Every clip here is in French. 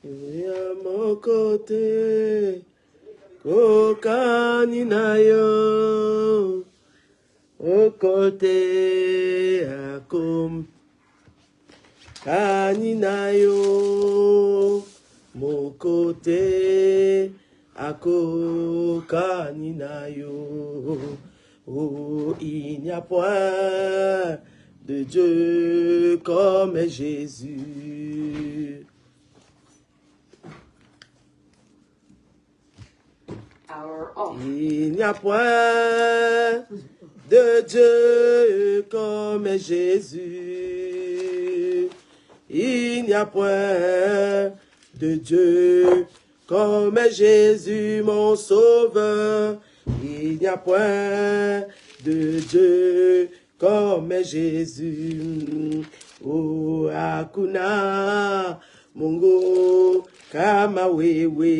Et à mon côté, Kokaninayo, au côté, Akum, Kaninayo, mon côté, Ako Kaninayo. Oh, il n'y a point de Dieu comme Jésus. Il n'y a point de Dieu comme Jésus. Il n'y a point de Dieu comme Jésus, mon sauveur. Il n'y a point de Dieu comme Jésus. Oh, Akuna, Mungu, kama wewe.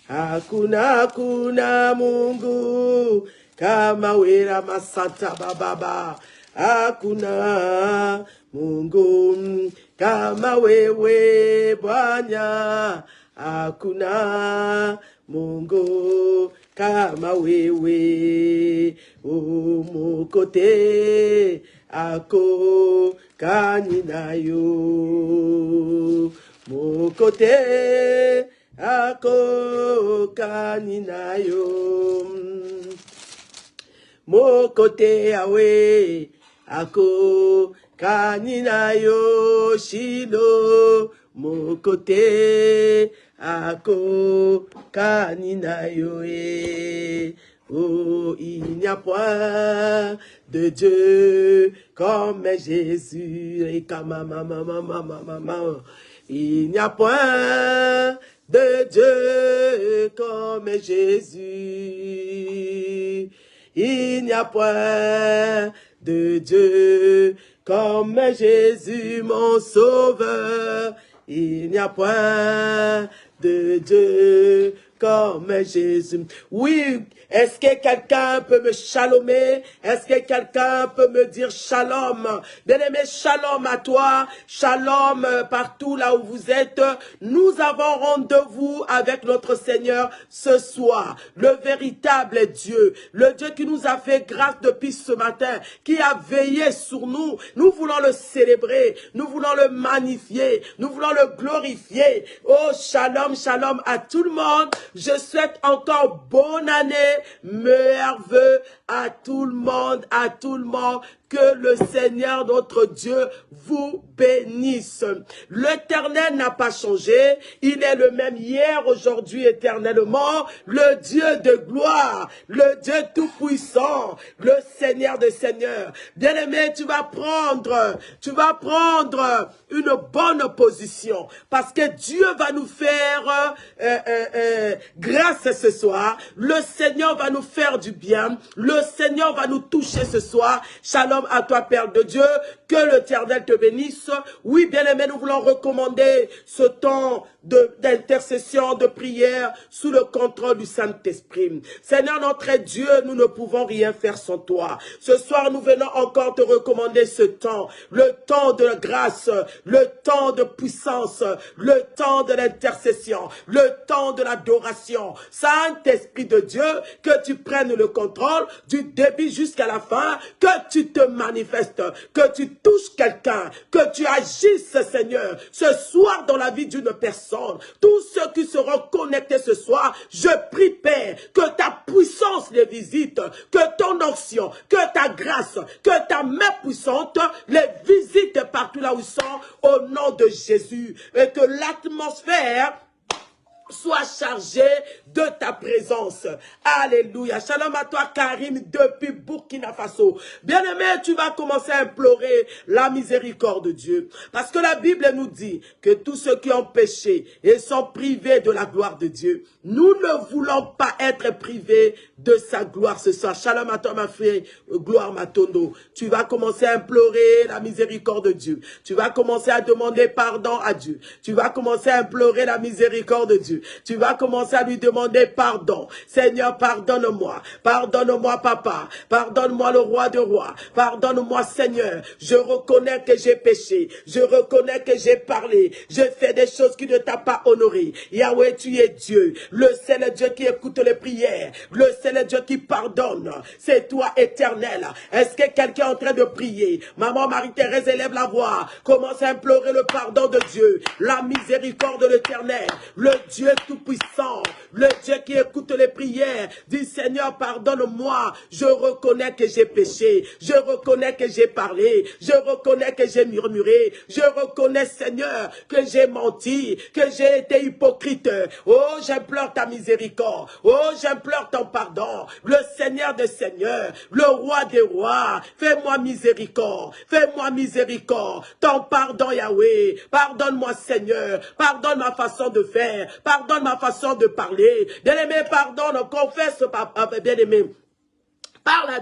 Hakuna kuna Mungu kama wera masanta bababa. Hakuna Mungu kama wewe Bwana. Hakuna Mungu kama wewe. Umukote ako kaninayo. Mukote ako kaninayo. Mokote awe ako kaninayo shilo. Mokote ako kaninayo e. Oh, il n'y a point de Dieu comme Jésus. Et il n'y a point de Dieu comme Jésus. Il n'y a point de Dieu comme Jésus, mon sauveur. Il n'y a point de Dieu comme Jésus. Oui, est-ce que quelqu'un peut me chalomer? Est-ce que quelqu'un peut me dire shalom? Bien-aimé, shalom à toi, shalom partout là où vous êtes. Nous avons rendez-vous avec notre Seigneur ce soir, le véritable Dieu, le Dieu qui nous a fait grâce depuis ce matin, qui a veillé sur nous. Nous voulons le célébrer, nous voulons le magnifier, nous voulons le glorifier. Oh, shalom, shalom à tout le monde. Je souhaite encore bonne année, meilleurs vœux à tout le monde, que le Seigneur notre Dieu vous bénisse. L'Éternel n'a pas changé, il est le même hier, aujourd'hui, éternellement, le Dieu de gloire, le Dieu tout-puissant, le Seigneur des seigneurs. Bien-aimé, tu vas prendre une bonne position, parce que Dieu va nous faire grâce ce soir, le Seigneur va nous faire du bien, le Seigneur va nous toucher ce soir. Shalom à toi, Père de Dieu, que l'Éternel te bénisse. Oui, bien-aimé, nous voulons recommander ce temps d'intercession, de prière, sous le contrôle du Saint-Esprit. Seigneur notre Dieu, nous ne pouvons rien faire sans toi. Ce soir, nous venons encore te recommander ce temps, le temps de grâce, le temps de puissance, le temps de l'intercession, le temps de l'adoration. Saint-Esprit de Dieu, que tu prennes le contrôle du début jusqu'à la fin, que tu te manifestes, que tu touches quelqu'un, que tu agisses, Seigneur, ce soir dans la vie d'une personne. Tous ceux qui seront connectés ce soir, je prie, Père, que ta puissance les visite, que ton onction, que ta grâce, que ta main puissante les visite partout là où ils sont, au nom de Jésus, et que l'atmosphère sois chargé de ta présence. Alléluia. Shalom à toi, Karim, depuis Burkina Faso. Bien-aimé, tu vas commencer à implorer la miséricorde de Dieu. Parce que la Bible nous dit que tous ceux qui ont péché et sont privés de la gloire de Dieu, nous ne voulons pas être privés de sa gloire ce soir. Shalom à toi, ma fille, gloire Matondo. Tu vas commencer à implorer la miséricorde de Dieu. Tu vas commencer à demander pardon à Dieu. Tu vas commencer à implorer la miséricorde de Dieu. Jésus. Tu vas commencer à lui demander pardon. Seigneur, pardonne-moi. Pardonne-moi, papa. Pardonne-moi, le roi de rois. Pardonne-moi, Seigneur. Je reconnais que j'ai péché. Je reconnais que j'ai parlé. Je fais des choses qui ne t'ont pas honoré. Yahweh, tu es Dieu. Le seul Dieu qui écoute les prières. Le seul Dieu qui pardonne. C'est toi, éternel. Est-ce que quelqu'un est en train de prier? Maman Marie-Thérèse, élève la voix. Commence à implorer le pardon de Dieu. La miséricorde de l'éternel. Le Dieu tout-puissant. Le Dieu qui écoute les prières. Dis, Seigneur, pardonne-moi. Je reconnais que j'ai péché. Je reconnais que j'ai parlé. Je reconnais que j'ai murmuré. Je reconnais, Seigneur, que j'ai menti, que j'ai été hypocrite. Oh, j'implore ta miséricorde. Oh, j'implore ton pardon. Le Seigneur des seigneurs, le roi des rois, fais-moi miséricorde. Fais-moi miséricorde. Ton pardon, Yahweh. Pardonne-moi, Seigneur. Pardonne ma façon de faire. Pardonne ma façon de parler. Bien-aimé, pardonne, confesse, papa, bien-aimé. Parle à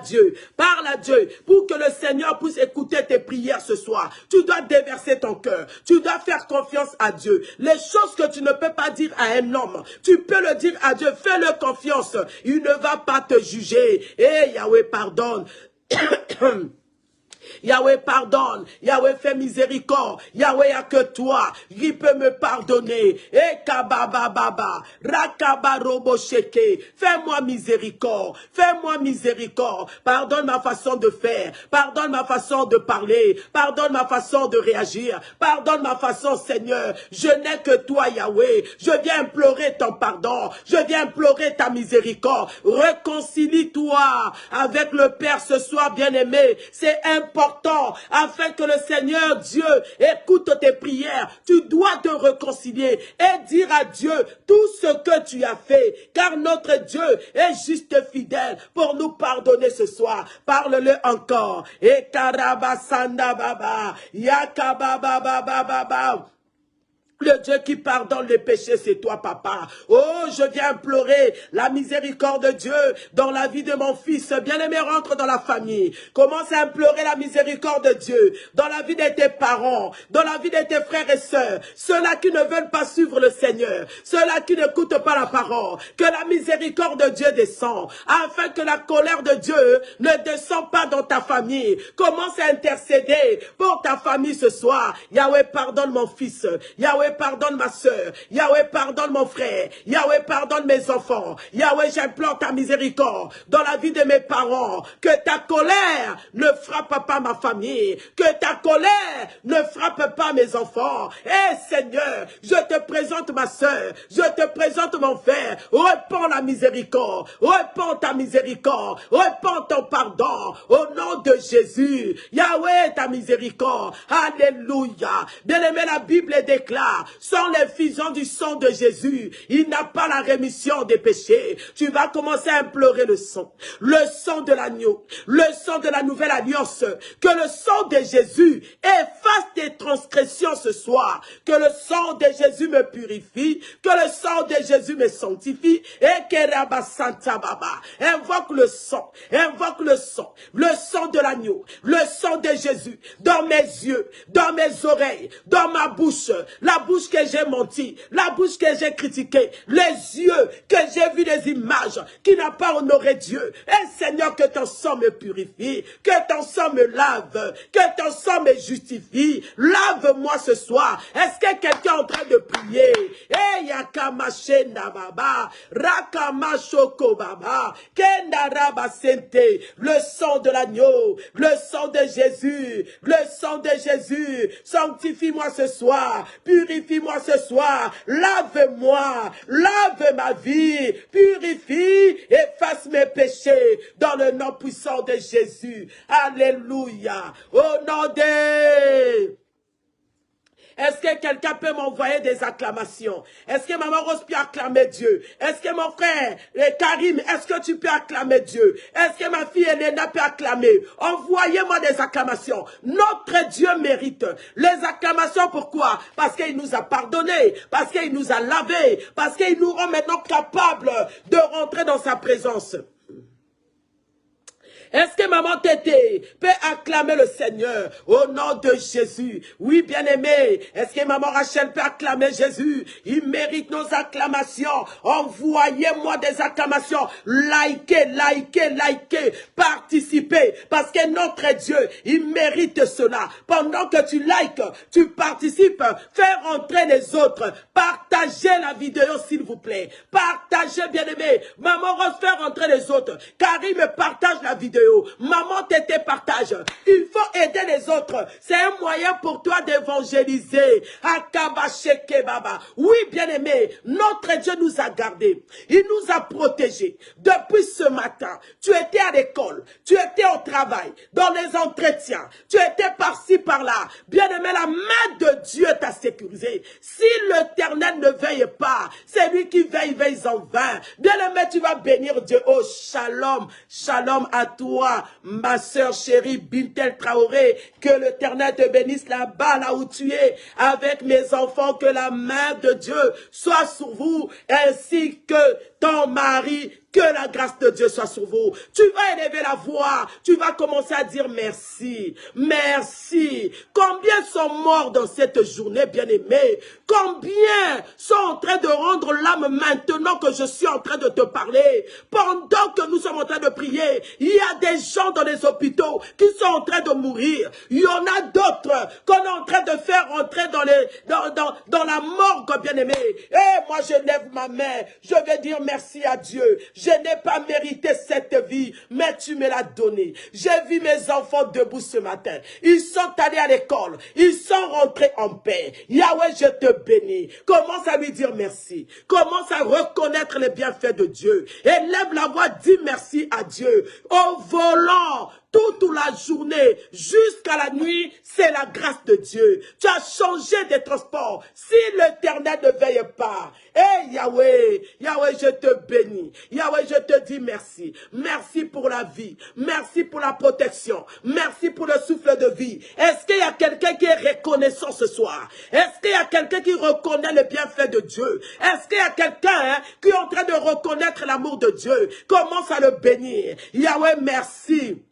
Dieu, pour que le Seigneur puisse écouter tes prières ce soir. Tu dois déverser ton cœur, tu dois faire confiance à Dieu. Les choses que tu ne peux pas dire à un homme, tu peux le dire à Dieu, fais-le confiance. Il ne va pas te juger. Eh, Yahweh, pardonne. Yahweh, pardonne. Yahweh, fais miséricorde. Yahweh, il n'y a que toi qui peut me pardonner. Et kabababa, rakabarobo sheke. Fais-moi miséricorde. Fais-moi miséricorde. Pardonne ma façon de faire. Pardonne ma façon de parler. Pardonne ma façon de réagir. Pardonne ma façon, Seigneur. Je n'ai que toi, Yahweh. Je viens implorer ton pardon. Je viens implorer ta miséricorde. Réconcilie-toi avec le Père ce soir, bien-aimé. C'est important afin que le Seigneur Dieu écoute tes prières. Tu dois te réconcilier et dire à Dieu tout ce que tu as fait, car notre Dieu est juste fidèle pour nous pardonner ce soir. Parle-le encore. Et karabasanda baba, yakababa baba baba. Le Dieu qui pardonne les péchés, c'est toi, papa. Oh, je viens implorer la miséricorde de Dieu dans la vie de mon fils. Bien-aimé, rentre dans la famille. Commence à implorer la miséricorde de Dieu dans la vie de tes parents, dans la vie de tes frères et sœurs. Ceux-là qui ne veulent pas suivre le Seigneur, ceux-là qui n'écoutent pas la parole. Que la miséricorde de Dieu descende, afin que la colère de Dieu ne descende pas dans ta famille. Commence à intercéder pour ta famille ce soir. Yahweh, pardonne mon fils. Yahweh, pardonne ma soeur. Yahweh, pardonne mon frère. Yahweh, pardonne mes enfants. Yahweh, j'implore ta miséricorde dans la vie de mes parents. Que ta colère ne frappe pas ma famille. Que ta colère ne frappe pas mes enfants. Eh Seigneur, je te présente ma soeur. Je te présente mon frère. Répands la miséricorde. Répands ta miséricorde. Répands ton pardon. Au nom de Jésus. Yahweh, ta miséricorde. Alléluia. Bien-aimé, la Bible déclare, sans l'effusion du sang de Jésus, il n'a pas la rémission des péchés. Tu vas commencer à implorer le sang de l'agneau, le sang de la nouvelle alliance. Que le sang de Jésus efface tes transgressions ce soir. Que le sang de Jésus me purifie, que le sang de Jésus me sanctifie. Et que Rabba Santa Baba invoque le sang le sang de l'agneau, le sang de Jésus dans mes yeux, dans mes oreilles, dans ma bouche. La bouche que j'ai menti, la bouche que j'ai critiquée, les yeux que j'ai vu des images qui n'ont pas honoré Dieu. Et Seigneur, que ton sang me purifie, que ton sang me lave, que ton sang me justifie. Lave-moi ce soir. Est-ce que quelqu'un est en train de prier? Eh, yakamashenda baba, rakamashoko baba, kendaraba sente, le sang de l'agneau, le sang de Jésus, le sang de Jésus, sanctifie-moi ce soir. Purifie-moi ce soir, lave-moi, lave ma vie, purifie, efface mes péchés dans le nom puissant de Jésus. Alléluia. Au nom de... Est-ce que quelqu'un peut m'envoyer des acclamations? Est-ce que maman Rose peut acclamer Dieu? Est-ce que mon frère Karim, est-ce que tu peux acclamer Dieu? Est-ce que ma fille Elena peut acclamer? Envoyez-moi des acclamations. Notre Dieu mérite les acclamations. Pourquoi? Parce qu'il nous a pardonné, parce qu'il nous a lavé, parce qu'il nous rend maintenant capables de rentrer dans sa présence. Est-ce que maman Tété peut acclamer le Seigneur au nom de Jésus? Oui, bien-aimé. Est-ce que maman Rachel peut acclamer Jésus? Il mérite nos acclamations. Envoyez-moi des acclamations. Likez, likez, likez. Participez. Parce que notre Dieu, il mérite cela. Pendant que tu likes, tu participes, fais rentrer les autres. Partagez la vidéo, s'il vous plaît. Partagez, bien-aimé. Maman refait rentrer les autres. Karim partage la vidéo. Maman Tété partage. Il faut aider les autres. C'est un moyen pour toi d'évangéliser. Akabasheke Baba. Oui, bien-aimé, notre Dieu nous a gardés. Il nous a protégés. Depuis ce matin, tu étais à l'école, tu étais au travail, dans les entretiens, tu étais par-ci, par-là. Bien-aimé, la main de Dieu t'a sécurisé. Si l'Éternel ne veille pas, c'est lui qui veille, veille en vain. Bien-aimé, tu vas bénir Dieu. Oh, shalom, shalom à toi, ma soeur chérie Bintel Traoré. Que l'Éternel te bénisse là-bas, là où tu es, avec mes enfants. Que la main de Dieu soit sur vous, ainsi que ton mari. Que la grâce de Dieu soit sur vous. Tu vas élever la voix. Tu vas commencer à dire merci. Merci. Combien sont morts dans cette journée, bien-aimés? Combien sont en train de rendre l'âme maintenant que je suis en train de te parler? Pendant que nous sommes en train de prier, il y a des gens dans les hôpitaux qui sont en train de mourir. Il y en a d'autres qu'on est en train de faire entrer dans la morgue, bien-aimés. Et moi, je lève ma main. Je vais dire merci à Dieu. Je n'ai pas mérité cette vie, mais tu me l'as donnée. J'ai vu mes enfants debout ce matin. Ils sont allés à l'école. Ils sont rentrés en paix. Yahweh, je te bénis. Commence à lui dire merci. Commence à reconnaître les bienfaits de Dieu. Élève la voix, dis merci à Dieu. Au volant, toute la journée, jusqu'à la nuit, c'est la grâce de Dieu. Tu as changé de transport. Si l'Éternel ne veille pas, Yahweh, Yahweh, je te bénis. Yahweh, je te dis merci. Merci pour la vie. Merci pour la protection. Merci pour le souffle de vie. Est-ce qu'il y a quelqu'un qui est reconnaissant ce soir? Est-ce qu'il y a quelqu'un qui reconnaît le bienfait de Dieu? Est-ce qu'il y a quelqu'un qui est en train de reconnaître l'amour de Dieu? Commence à le bénir. Yahweh, merci.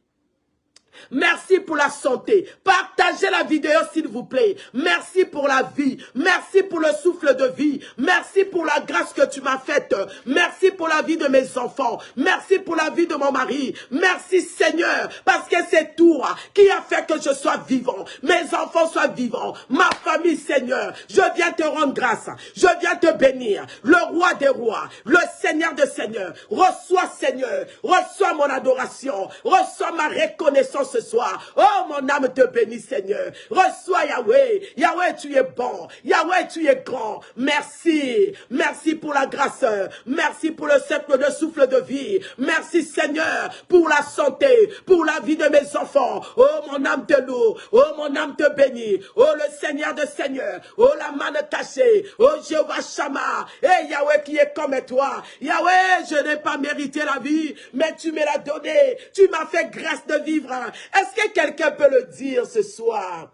Merci pour la santé. Partagez la vidéo s'il vous plaît. Merci pour la vie. Merci pour le souffle de vie. Merci pour la grâce que tu m'as faite. Merci pour la vie de mes enfants. Merci pour la vie de mon mari. Merci Seigneur, parce que c'est toi qui a fait que je sois vivant. Mes enfants soient vivants. Ma famille, Seigneur, je viens te rendre grâce. Je viens te bénir. Le roi des rois, le Seigneur des seigneurs. Reçois Seigneur. Reçois mon adoration. Reçois ma reconnaissance ce soir. Oh, mon âme te bénit, Seigneur. Reçois Yahweh. Yahweh, tu es bon. Yahweh, tu es grand. Merci. Merci pour la grâce. Merci pour le cercle de souffle de vie. Merci, Seigneur, pour la santé, pour la vie de mes enfants. Oh, mon âme te loue. Oh, mon âme te bénit. Oh, le Seigneur de Seigneur. Oh, la manne cachée. Oh, Jéhovah Shammah. Et Yahweh qui est comme toi. Yahweh, je n'ai pas mérité la vie, mais tu me l'as donné. Tu m'as fait grâce de vivre. Est-ce que quelqu'un peut le dire ce soir?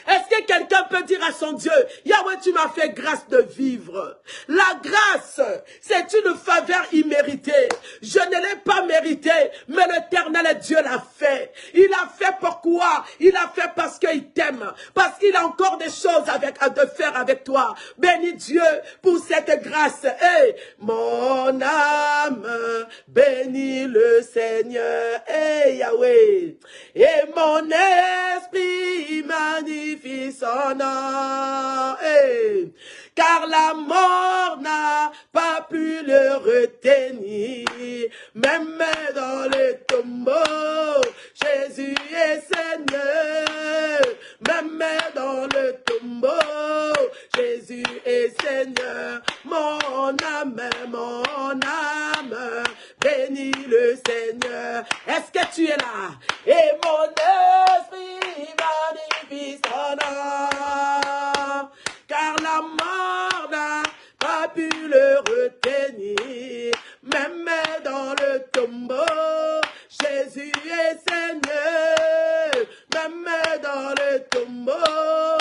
Est-ce que quelqu'un peut dire à son Dieu, Yahweh, tu m'as fait grâce de vivre? La grâce, c'est une faveur imméritée. Je ne l'ai pas méritée, mais l'Éternel Dieu l'a fait. Il a fait pourquoi? Il a fait parce qu'il t'aime, parce qu'il a encore des choses à te faire avec toi. Bénis Dieu pour cette grâce. Hey, mon âme, bénis le Seigneur. Hey, Yahweh. Et mon esprit magnifie son nom. Hey. Car la mort n'a pas pu le retenir. Même dans le tombeau, Jésus est Seigneur. Même dans le tombeau, Jésus est Seigneur. Mon âme, bénis le Seigneur. Est-ce que tu es là? Et mon esprit magnifie son nom. Car la mort n'a pas pu le retenir. Même dans le tombeau, Jésus est Seigneur. Même dans le tombeau,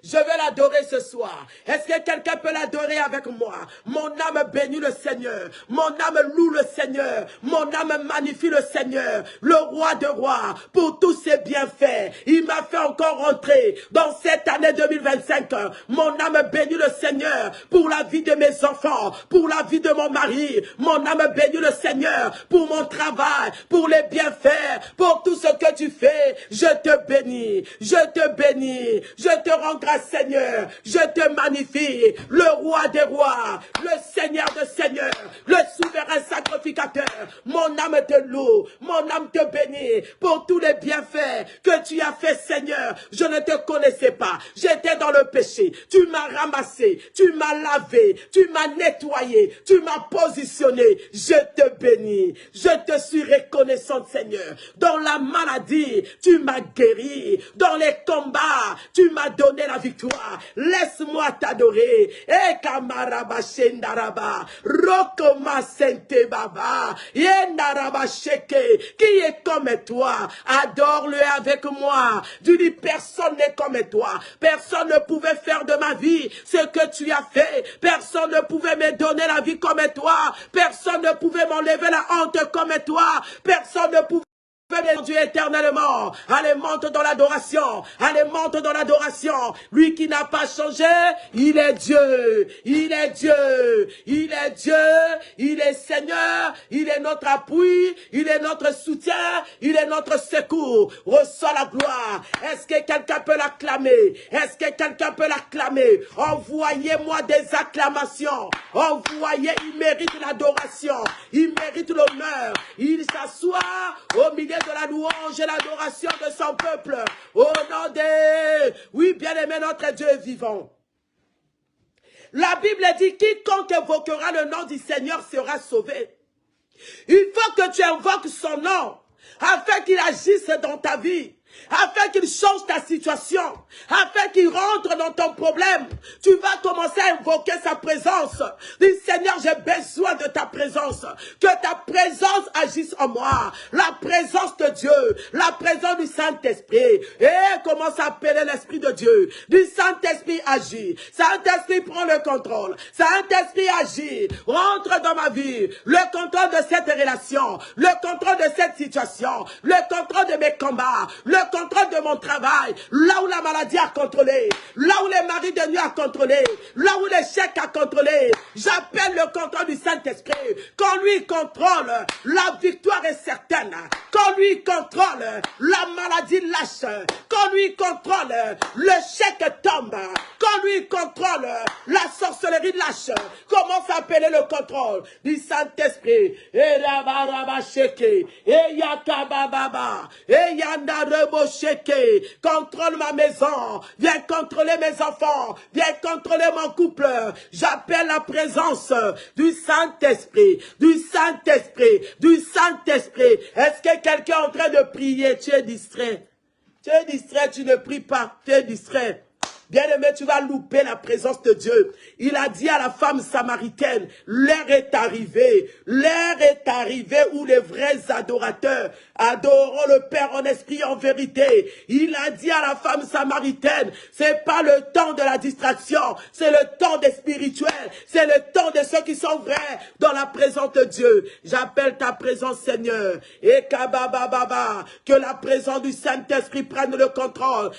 Je veux l'adorer ce soir. Est-ce que quelqu'un peut l'adorer avec moi? Mon âme bénit le Seigneur. Mon âme loue le Seigneur. Mon âme magnifie le Seigneur, le roi de rois, pour tous ses bienfaits. Il m'a fait encore rentrer dans cette année 2025. Mon âme bénit le Seigneur pour la vie de mes enfants, pour la vie de mon mari. Mon âme bénit le Seigneur pour mon travail, pour les bienfaits, pour tout ce que tu fais. Je te bénis, je te bénis, je te rends grâce Seigneur, je te magnifie, le roi des rois, le Seigneur des seigneurs, le souverain sacrificateur. Mon âme te loue, mon âme te bénit pour tous les bienfaits que tu as fait Seigneur. Je ne te connaissais pas, j'étais dans le péché, tu m'as ramassé, tu m'as lavé, tu m'as nettoyé, tu m'as positionné. Je te bénis, je te suis reconnaissante Seigneur. Dans la maladie, tu m'as guéri, dans les combats, tu m'as donné la victoire. Laisse-moi t'adorer. E kamaraba shendaraba, rokoma sente baba, yendaraba sheke. Qui est comme toi? Adore-le avec moi. Tu dis personne n'est comme toi. Personne ne pouvait faire de ma vie ce que tu as fait. Personne ne pouvait me donner la vie comme toi. Personne ne pouvait m'enlever la honte comme toi. Personne ne pouvait Dieu éternellement. Allez, monte dans l'adoration. Allez, monte dans l'adoration. Lui qui n'a pas changé, il est Dieu. Il est Dieu. Il est Dieu. Il est Seigneur. Il est notre appui. Il est notre soutien. Il est notre secours. Reçois la gloire. Est-ce que quelqu'un peut l'acclamer? Est-ce que quelqu'un peut l'acclamer? Envoyez-moi des acclamations. Envoyez, il mérite l'adoration. Il mérite l'honneur. Il s'assoit au milieu de la louange et l'adoration de son peuple. Au nom de... Oui, bien-aimé, notre Dieu est vivant. La Bible dit, quiconque évoquera le nom du Seigneur sera sauvé. Il faut que tu invoques son nom, afin qu'il agisse dans ta vie, afin qu'il change ta situation, afin qu'il rentre dans ton problème. Tu vas commencer à invoquer sa présence. Dis Seigneur, j'ai besoin de ta présence. Que ta présence agisse en moi. La présence de Dieu, la présence du Saint-Esprit. Et commence à appeler l'Esprit de Dieu. Du Saint-Esprit agit. Saint-Esprit prend le contrôle. Saint-Esprit agit. Rentre dans ma vie. Le contrôle de cette relation. Le contrôle de cette situation. Le contrôle de mes combats. Le contrôle de mon travail, là où la maladie a contrôlé, là où les maris de nuit a contrôlé, là où l'échec a contrôlé, j'appelle le contrôle du Saint-Esprit. Quand lui contrôle, la victoire est certaine. Quand lui contrôle, la maladie lâche. Quand lui contrôle, l'échec tombe. Quand lui contrôle, la sorcellerie lâche. Commence à appeler le contrôle du Saint-Esprit. Et rabarabasheke, et yakabababa, et yandarebo. Contrôle ma maison, viens contrôler mes enfants, viens contrôler mon couple. J'appelle la présence du Saint-Esprit, du Saint-Esprit, du Saint-Esprit. Est-ce que quelqu'un est en train de prier? Tu es distrait. Tu es distrait, tu ne pries pas, tu es distrait. Bien-aimé, tu vas louper la présence de Dieu. Il a dit à la femme samaritaine, l'heure est arrivée où les vrais adorateurs adoreront le Père en esprit et en vérité. Il a dit à la femme samaritaine, c'est pas le temps de la distraction, c'est le temps des spirituels, c'est le temps de ceux qui sont vrais dans la présence de Dieu. J'appelle ta présence, Seigneur. Et que la présence du Saint-Esprit prenne le contrôle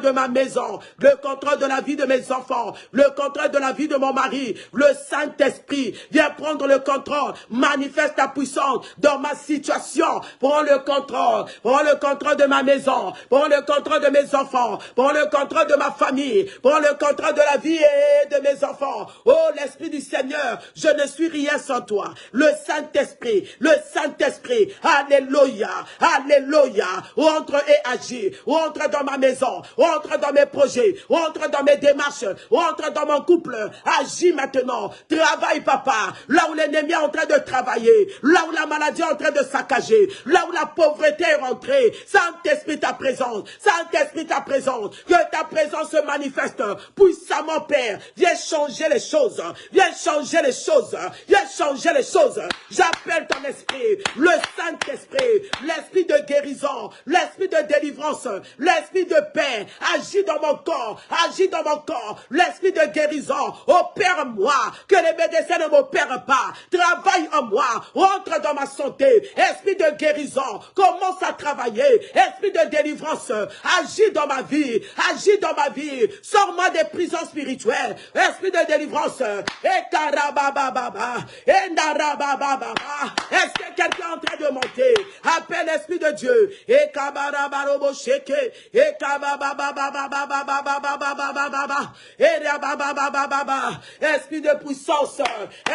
de ma maison, le contrôle de la vie de mes enfants, le contrôle de la vie de mon mari. Le Saint-Esprit vient prendre le contrôle, manifeste ta puissance dans ma situation. Prends le contrôle de ma maison, prends le contrôle de mes enfants, prends le contrôle de ma famille, prends le contrôle de la vie de mes enfants. Oh, l'Esprit du Seigneur, je ne suis rien sans toi. Le Saint-Esprit, alléluia, alléluia, entre et agis, entre dans ma maison, entre dans mes projets, entre dans mes démarches, entre dans mon couple, agis maintenant, travaille papa, là où l'ennemi est en train de travailler, là où la maladie est en train de saccager, là où la pauvreté est rentrée. Saint-Esprit, ta présence, Saint-Esprit, ta présence, que ta présence se manifeste puissamment, Père. Viens changer les choses, viens changer les choses, viens changer les choses. J'appelle ton esprit, le Saint-Esprit, l'esprit de guérison, l'esprit de délivrance, l'esprit de paix, agis dans mon corps. corps, agis dans mon corps. L'esprit de guérison, opère en moi, que les médecins ne m'opèrent pas. Travaille en moi, rentre dans ma santé. Esprit de guérison, commence à travailler. Esprit de délivrance, agis dans ma vie, agis dans ma vie. Sors-moi des prisons spirituelles. Esprit de délivrance, est-ce que quelqu'un est en train de monter? Appelle l'Esprit de Dieu. Esprit de puissance,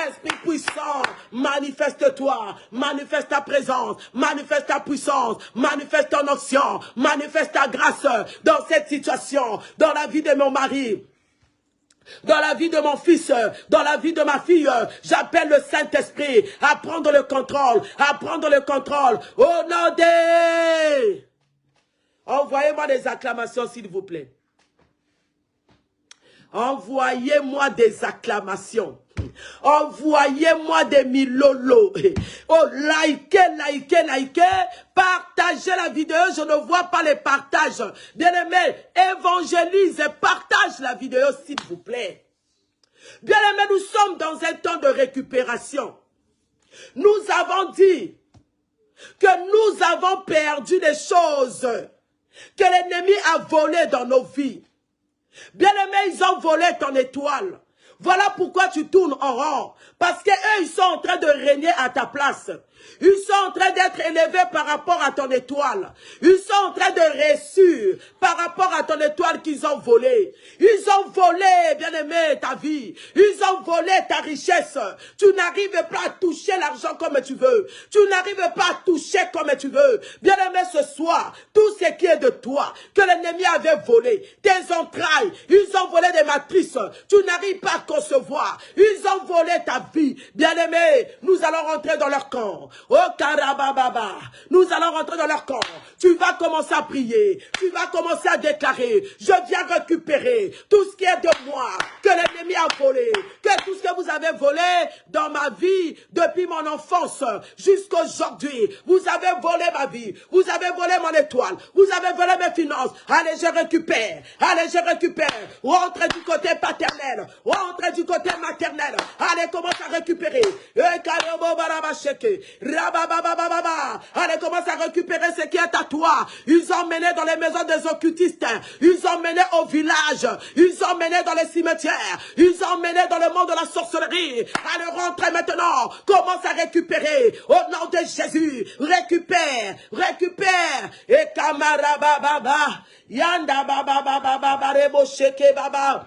esprit puissant, manifeste-toi, manifeste ta présence, manifeste ta puissance, manifeste ton onction, manifeste ta grâce dans cette situation, dans la vie de mon mari, dans la vie de mon fils, dans la vie de ma fille. J'appelle le Saint-Esprit à prendre le contrôle, à prendre le contrôle. Au nom de... Envoyez-moi des acclamations, s'il vous plaît. Envoyez-moi des acclamations. Envoyez-moi des milolos. Oh, likez. Partagez la vidéo. Je ne vois pas les partages. Bien-aimés, évangélise et partage la vidéo, s'il vous plaît. Bien-aimés, nous sommes dans un temps de récupération. Nous avons dit que nous avons perdu les choses que l'ennemi a volées dans nos vies. Bien-aimés, ils ont volé ton étoile. Voilà pourquoi tu tournes en rond. Parce qu'eux, ils sont en train de régner à ta place. Ils sont en train d'être élevés par rapport à ton étoile. Ils sont en train de réussir par rapport à ton étoile qu'ils ont volé. Ils ont volé, bien-aimé, ta vie. Ils ont volé ta richesse. Tu n'arrives pas à toucher l'argent comme tu veux. Tu n'arrives pas à toucher comme tu veux. Bien-aimé, ce soir, tout ce qui est de toi, que l'ennemi avait volé, tes entrailles, ils ont volé des matrices. Tu n'arrives pas à concevoir. Ils ont volé ta vie. Bien-aimé, nous allons rentrer dans leur camp. Oh Karabababa, nous allons rentrer dans leur camp. Tu vas commencer à prier. Tu vas commencer à déclarer. Je viens récupérer tout ce qui est de moi, que l'ennemi a volé. Que tout ce que vous avez volé dans ma vie, depuis mon enfance jusqu'à aujourd'hui. Vous avez volé ma vie. Vous avez volé mon étoile. Vous avez volé mes finances. Allez, je récupère. Allez, je récupère. Rentrez du côté paternel. Rentrez du côté maternel. Allez, commence à récupérer. Allez, commence à récupérer ce qui est à toi. Ils ont mené dans les maisons des occultistes. Ils ont mené au village. Ils ont mené dans les cimetières. Ils ont mené dans le monde de la sorcellerie. Allez, rentrez maintenant. Commence à récupérer. Au nom de Jésus. Récupère. Récupère. Et kamarababa. Yanda baba baba baba rebo sheke baba.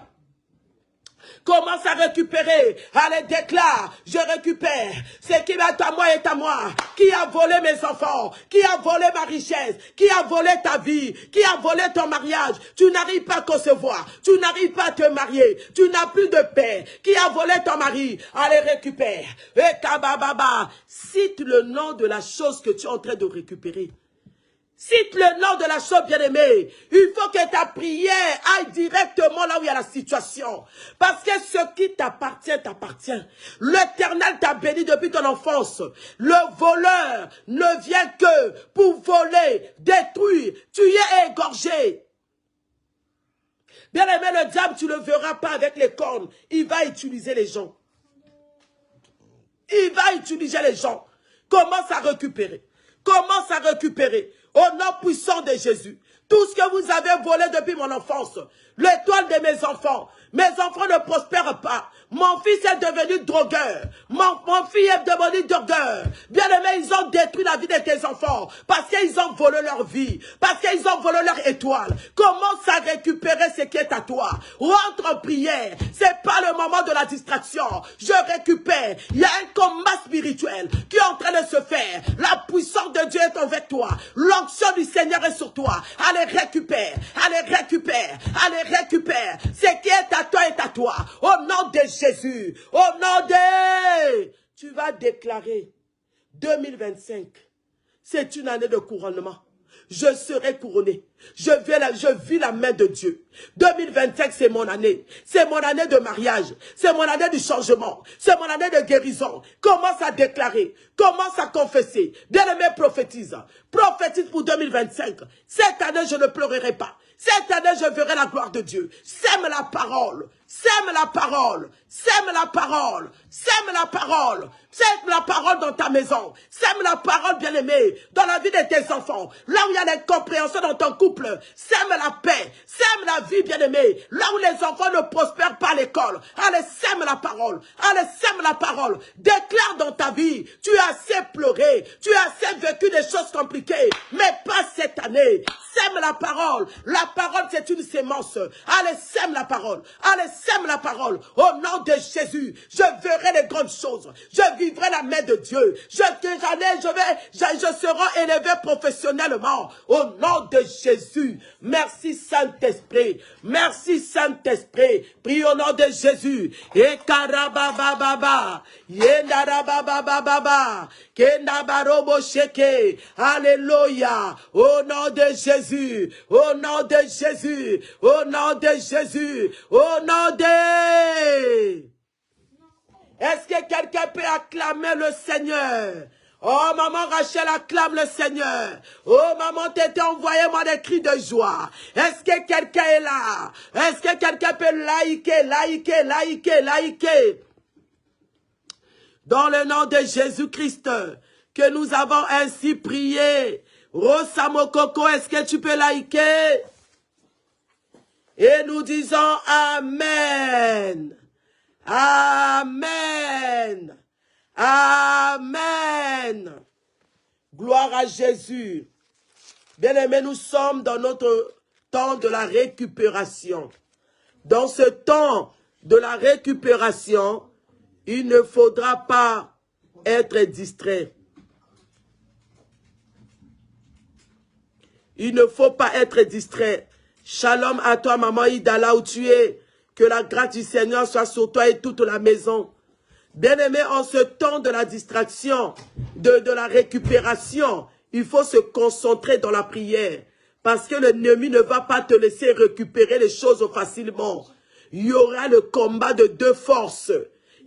Commence à récupérer. Allez, déclare. Je récupère. Ce qui est à moi est à moi. Qui a volé mes enfants? Qui a volé ma richesse? Qui a volé ta vie? Qui a volé ton mariage? Tu n'arrives pas à concevoir. Tu n'arrives pas à te marier. Tu n'as plus de paix. Qui a volé ton mari? Allez, récupère. Et kabababa. Cite le nom de la chose que tu es en train de récupérer. Cite le nom de la chose bien-aimée. Il faut que ta prière aille directement là où il y a la situation. Parce que ce qui t'appartient, t'appartient. L'Éternel t'a béni depuis ton enfance. Le voleur ne vient que pour voler, détruire, tuer et égorger. Bien-aimé, le diable, tu ne le verras pas avec les cornes. Il va utiliser les gens. Il va utiliser les gens. Commence à récupérer. Commence à récupérer. Au nom puissant de Jésus. Tout ce que vous avez volé depuis mon enfance. L'étoile de mes enfants. Mes enfants ne prospèrent pas. Mon fils est devenu drogueur. Mon fils est devenu drogueur. Bien aimé, ils ont détruit la vie de tes enfants. Parce qu'ils ont volé leur vie. Parce qu'ils ont volé leur étoile. Commence à récupérer ce qui est à toi. Rentre en prière. C'est pas le moment de la distraction. Je récupère. Il y a un combat spirituel qui est en train de se faire. La puissance de Dieu est avec toi. L'onction du Seigneur est sur toi. Allez, récupère. Allez, récupère. Allez, récupère. Ce qui est à toi est à toi. Au nom de Jésus. Au nom de... Tu vas déclarer 2025. C'est une année de couronnement. Je serai couronné. Je vis la main de Dieu. 2025, c'est mon année. C'est mon année de mariage. C'est mon année du changement. C'est mon année de guérison. Commence à déclarer. Commence à confesser. Bien-aimé, prophétise. Prophétise pour 2025. Cette année, je ne pleurerai pas. Cette année, je verrai la gloire de Dieu. Sème la parole. Sème la parole. Sème la parole. Sème la parole. Sème la parole dans ta maison. Sème la parole, bien-aimée, dans la vie de tes enfants. Là où il y a l'incompréhension dans ton couple, sème la paix. Sème la vie, bien-aimée. Là où les enfants ne prospèrent pas à l'école. Allez, sème la parole. Allez, sème la parole. Déclare dans ta vie. Tu as assez pleuré. Tu as assez vécu des choses compliquées. Mais pas cette année. Sème la parole. La parole, c'est une sémence. Allez, sème la parole. Allez, sème la parole. Au nom de Jésus, je verrai les grandes choses. Je vivrai la main de Dieu. Je serai élevé professionnellement. Au nom de Jésus. Merci Saint-Esprit. Merci Saint-Esprit. Prie au nom de Jésus. Et karabababa. Yendarabababa. Kendabarobo sheke. Alléluia. Au nom de Jésus. Au nom de Jésus. Au nom de Jésus. Au nom de... Est-ce que quelqu'un peut acclamer le Seigneur? Oh, maman Rachel, acclame le Seigneur. Oh, maman Tété, envoyez-moi des cris de joie. Est-ce que quelqu'un est là? Est-ce que quelqu'un peut liker? Dans le nom de Jésus-Christ, que nous avons ainsi prié. Rosamokoko, est-ce que tu peux liker? Et nous disons Amen. Amen. Amen. Gloire à Jésus. Bien-aimés, nous sommes dans notre temps de la récupération. Dans ce temps de la récupération, il ne faudra pas être distrait. Il ne faut pas être distrait. Shalom à toi, maman Ida, là où tu es. Que la grâce du Seigneur soit sur toi et toute la maison. Bien-aimé, en ce temps de la distraction, de la récupération, il faut se concentrer dans la prière. Parce que l'ennemi ne va pas te laisser récupérer les choses facilement. Il y aura le combat de deux forces.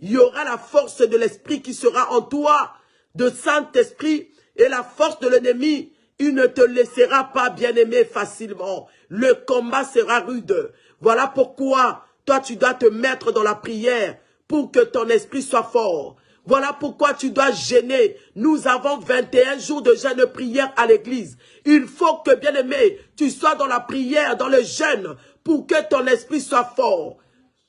Il y aura la force de l'esprit qui sera en toi, de Saint-Esprit, et la force de l'ennemi. Il ne te laissera pas, bien-aimé, facilement. Le combat sera rude. Voilà pourquoi toi, tu dois te mettre dans la prière pour que ton esprit soit fort. Voilà pourquoi tu dois jeûner. Nous avons 21 jours de jeûne de prière à l'église. Il faut que, bien-aimé, tu sois dans la prière, dans le jeûne, pour que ton esprit soit fort.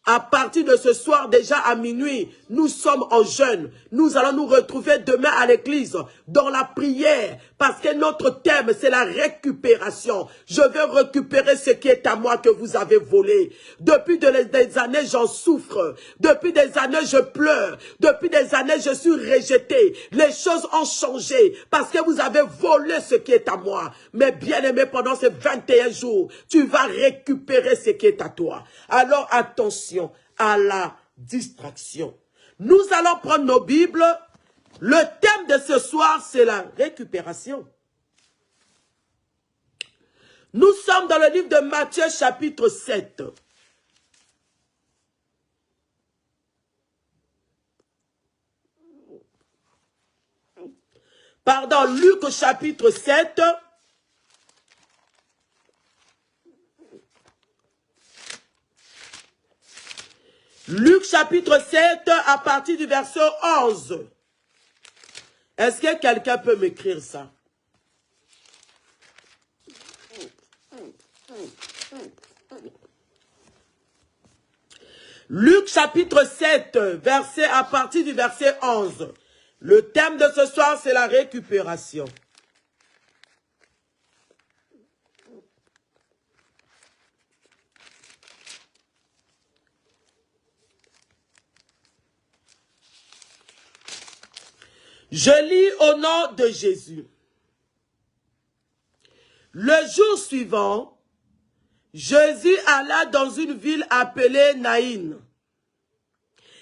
À partir de ce soir, déjà à minuit, nous sommes en jeûne. Nous allons nous retrouver demain à l'église, dans la prière, parce que notre thème, c'est la récupération. Je veux récupérer ce qui est à moi que vous avez volé. Depuis des années, j'en souffre. Depuis des années, je pleure. Depuis des années, je suis rejeté. Les choses ont changé, parce que vous avez volé ce qui est à moi. Mais bien aimé, pendant ces 21 jours, tu vas récupérer ce qui est à toi. Alors attention à la distraction. Nous allons prendre nos Bibles. Le thème de ce soir, c'est la récupération. Nous sommes dans le livre de Matthieu, chapitre 7. Pardon, Luc, chapitre 7. Luc chapitre 7 à partir du verset 11. Est-ce que quelqu'un peut m'écrire ça? Luc chapitre 7, verset à partir du verset 11. Le thème de ce soir, c'est la récupération. Je lis au nom de Jésus. Le jour suivant, Jésus alla dans une ville appelée Naïn.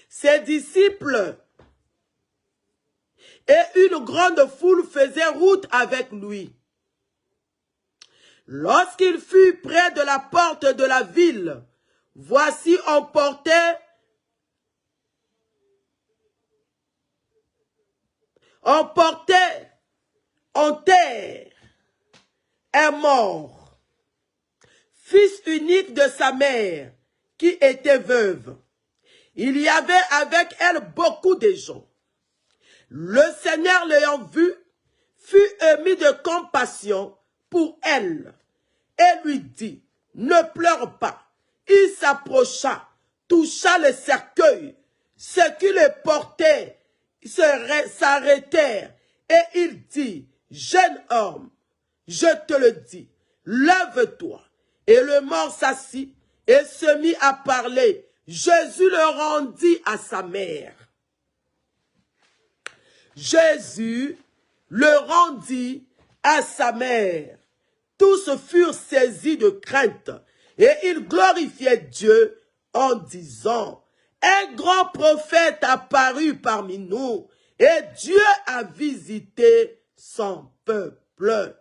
Ses disciples et une grande foule faisaient route avec lui. Lorsqu'il fut près de la porte de la ville, voici on portait en terre un mort, fils unique de sa mère, qui était veuve. Il y avait avec elle beaucoup de gens. Le Seigneur l'ayant vue, fut ému de compassion pour elle et lui dit, ne pleure pas. Il s'approcha, toucha le cercueil. Ceux qui le portaient s'arrêtèrent et il dit, jeune homme, je te le dis, lève-toi. Et le mort s'assit et se mit à parler. Jésus le rendit à sa mère. Jésus le rendit à sa mère. Tous furent saisis de crainte et ils glorifiaient Dieu en disant, un grand prophète apparut parmi nous et Dieu a visité son peuple.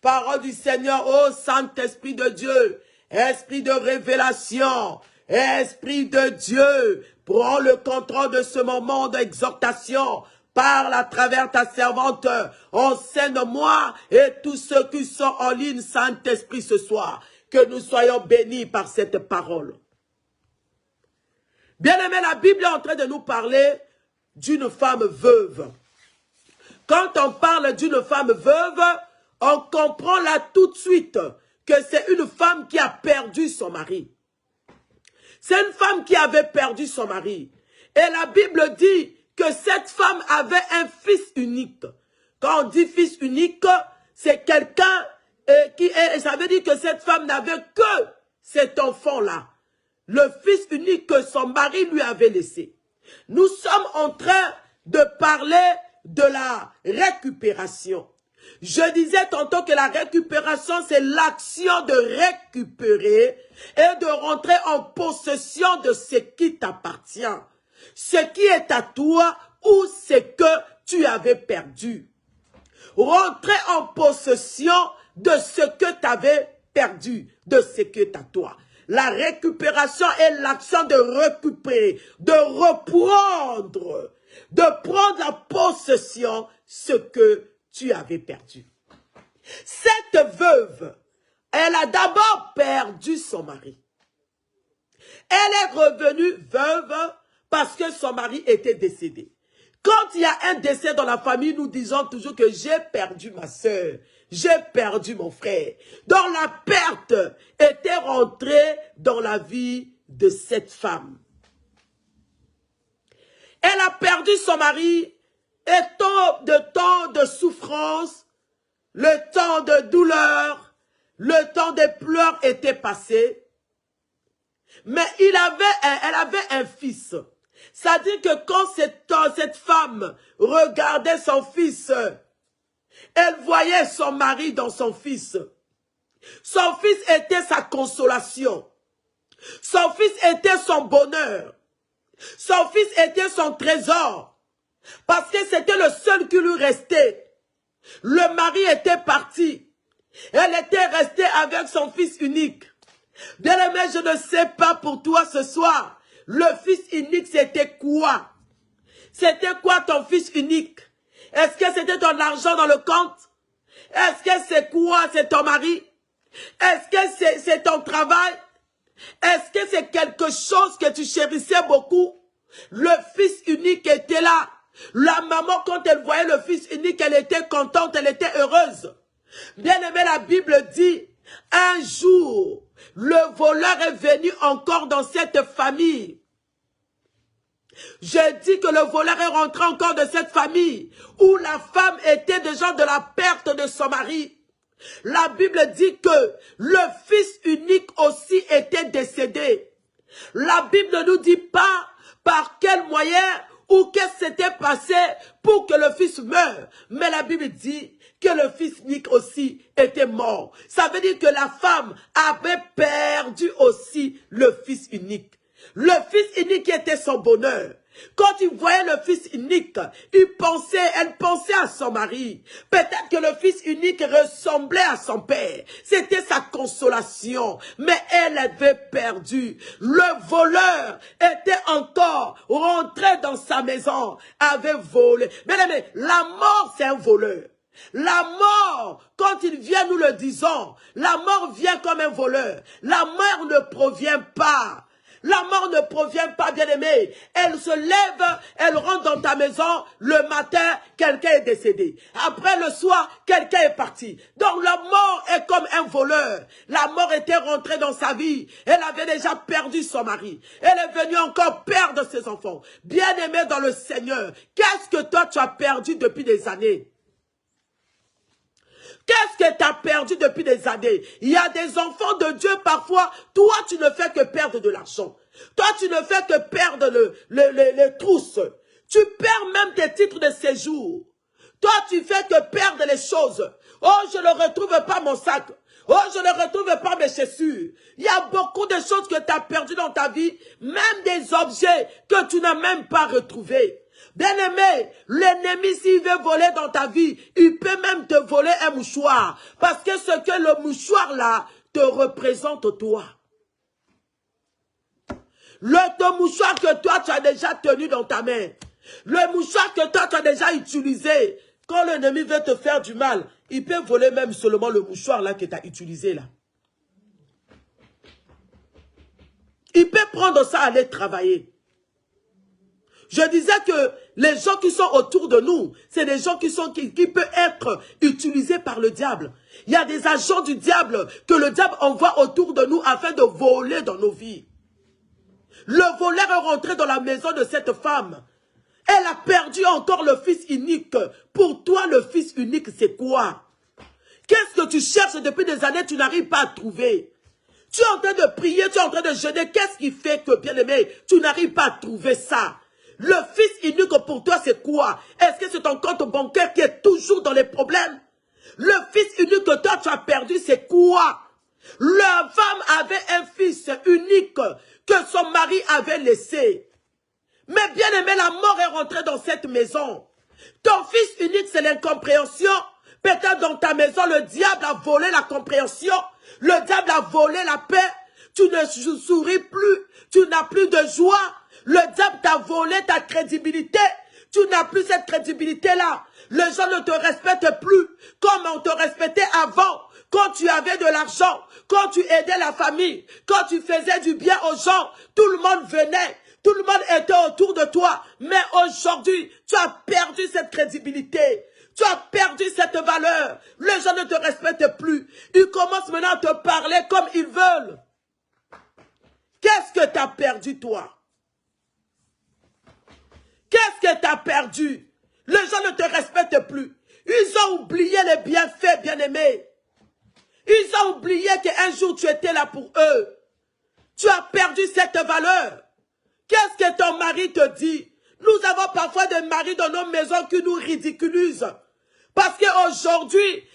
Parole du Seigneur, ô Saint-Esprit de Dieu, Esprit de révélation, Esprit de Dieu, prends le contrôle de ce moment d'exhortation. Parle à travers ta servante, enseigne-moi et tous ceux qui sont en ligne, Saint-Esprit, ce soir, que nous soyons bénis par cette parole. Bien-aimé, la Bible est en train de nous parler d'une femme veuve. Quand on parle d'une femme veuve, on comprend là tout de suite que c'est une femme qui a perdu son mari. C'est une femme qui avait perdu son mari. Et la Bible dit que cette femme avait un fils unique. Quand on dit fils unique, c'est quelqu'un qui est... Ça veut dire que cette femme n'avait que cet enfant-là. Le fils unique que son mari lui avait laissé. Nous sommes en train de parler de la récupération. Je disais tantôt que la récupération, c'est l'action de récupérer et de rentrer en possession de ce qui t'appartient. Ce qui est à toi ou ce que tu avais perdu. Rentrer en possession de ce que tu avais perdu, de ce qui est à toi. La récupération est l'action de récupérer, de reprendre, de prendre en possession ce que tu avais perdu. Cette veuve, elle a d'abord perdu son mari. Elle est revenue veuve parce que son mari était décédé. Quand il y a un décès dans la famille, nous disons toujours que j'ai perdu ma soeur, j'ai perdu mon frère. Donc la perte était rentrée dans la vie de cette femme. Elle a perdu son mari et tant de souffrance, le temps de douleur, le temps des pleurs était passé. Mais elle avait un fils. C'est-à-dire que quand cette femme regardait son fils, elle voyait son mari dans son fils. Son fils était sa consolation. Son fils était son bonheur. Son fils était son trésor. Parce que c'était le seul qui lui restait. Le mari était parti. Elle était restée avec son fils unique. Bien-aimé, je ne sais pas pour toi ce soir. Le fils unique, c'était quoi? C'était quoi ton fils unique? Est-ce que c'était ton argent dans le compte? Est-ce que c'est quoi? C'est ton mari? Est-ce que c'est ton travail? Est-ce que c'est quelque chose que tu chérissais beaucoup? Le fils unique était là. La maman, quand elle voyait le fils unique, elle était contente, elle était heureuse. Bien aimé, la Bible dit, un jour, le voleur est venu encore dans cette famille. Je dis que le voleur est rentré encore de cette famille où la femme était déjà de la perte de son mari. La Bible dit que le fils unique aussi était décédé. La Bible ne nous dit pas par quel moyen ou qu'est-ce qui s'était passé pour que le fils meure. Mais la Bible dit que le fils unique aussi était mort. Ça veut dire que la femme avait perdu aussi le fils unique. Le fils unique était son bonheur. Quand il voyait le fils unique, elle pensait à son mari. Peut-être que le fils unique ressemblait à son père. C'était sa consolation. Mais elle avait perdu. Le voleur était encore rentré dans sa maison, avait volé. Mais la mort, c'est un voleur. La mort, quand il vient, nous le disons, la mort vient comme un voleur. La mort ne provient pas. La mort ne provient pas, bien-aimé. Elle se lève, elle rentre dans ta maison. Le matin, quelqu'un est décédé. Après le soir, quelqu'un est parti. Donc la mort est comme un voleur. La mort était rentrée dans sa vie. Elle avait déjà perdu son mari. Elle est venue encore perdre ses enfants. Bien-aimé dans le Seigneur, qu'est-ce que toi tu as perdu depuis des années? Qu'est-ce que tu as perdu depuis des années? Il y a des enfants de Dieu parfois, toi tu ne fais que perdre de l'argent. Toi tu ne fais que perdre les trousses. Tu perds même tes titres de séjour. Toi tu fais que perdre les choses. Oh, je ne retrouve pas mon sac. Oh, je ne retrouve pas mes chaussures. Il y a beaucoup de choses que tu as perdues dans ta vie, même des objets que tu n'as même pas retrouvés. Bien-aimé, l'ennemi, s'il veut voler dans ta vie, il peut même te voler un mouchoir. Parce que ce que le mouchoir là te représente toi. Le mouchoir que toi tu as déjà tenu dans ta main. Le mouchoir que toi tu as déjà utilisé. Quand l'ennemi veut te faire du mal, il peut voler même seulement le mouchoir là que tu as utilisé là. Il peut prendre ça, aller travailler. Je disais que les gens qui sont autour de nous, c'est des gens qui peuvent être utilisés par le diable. Il y a des agents du diable que le diable envoie autour de nous afin de voler dans nos vies. Le voleur est rentré dans la maison de cette femme. Elle a perdu encore le fils unique. Pour toi, le fils unique, c'est quoi? Qu'est-ce que tu cherches depuis des années, tu n'arrives pas à trouver? Tu es en train de prier, tu es en train de jeûner. Qu'est-ce qui fait que, bien-aimé, tu n'arrives pas à trouver ça? Le fils unique pour toi, c'est quoi? Est-ce que c'est ton compte bancaire qui est toujours dans les problèmes? Le fils unique que toi, tu as perdu, c'est quoi? La femme avait un fils unique que son mari avait laissé. Mais bien aimé, la mort est rentrée dans cette maison. Ton fils unique, c'est l'incompréhension. Peut-être dans ta maison, le diable a volé la compréhension. Le diable a volé la paix. Tu ne souris plus. Tu n'as plus de joie. Le diable t'a volé ta crédibilité. Tu n'as plus cette crédibilité-là. Les gens ne te respectent plus comme on te respectait avant. Quand tu avais de l'argent, quand tu aidais la famille, quand tu faisais du bien aux gens, tout le monde venait. Tout le monde était autour de toi. Mais aujourd'hui, tu as perdu cette crédibilité. Tu as perdu cette valeur. Les gens ne te respectent plus. Ils commencent maintenant à te parler comme ils veulent. Qu'est-ce que tu as perdu, toi? Qu'est-ce que tu as perdu? Les gens ne te respectent plus. Ils ont oublié les bienfaits, bien-aimés. Ils ont oublié qu'un jour tu étais là pour eux. Tu as perdu cette valeur. Qu'est-ce que ton mari te dit? Nous avons parfois des maris dans nos maisons qui nous ridiculisent. Parce qu'aujourd'hui,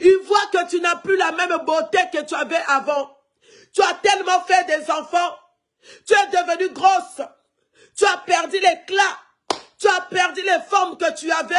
ils voient que tu n'as plus la même beauté que tu avais avant. Tu as tellement fait des enfants. Tu es devenue grosse. Tu as perdu l'éclat. Tu as perdu les formes que tu avais.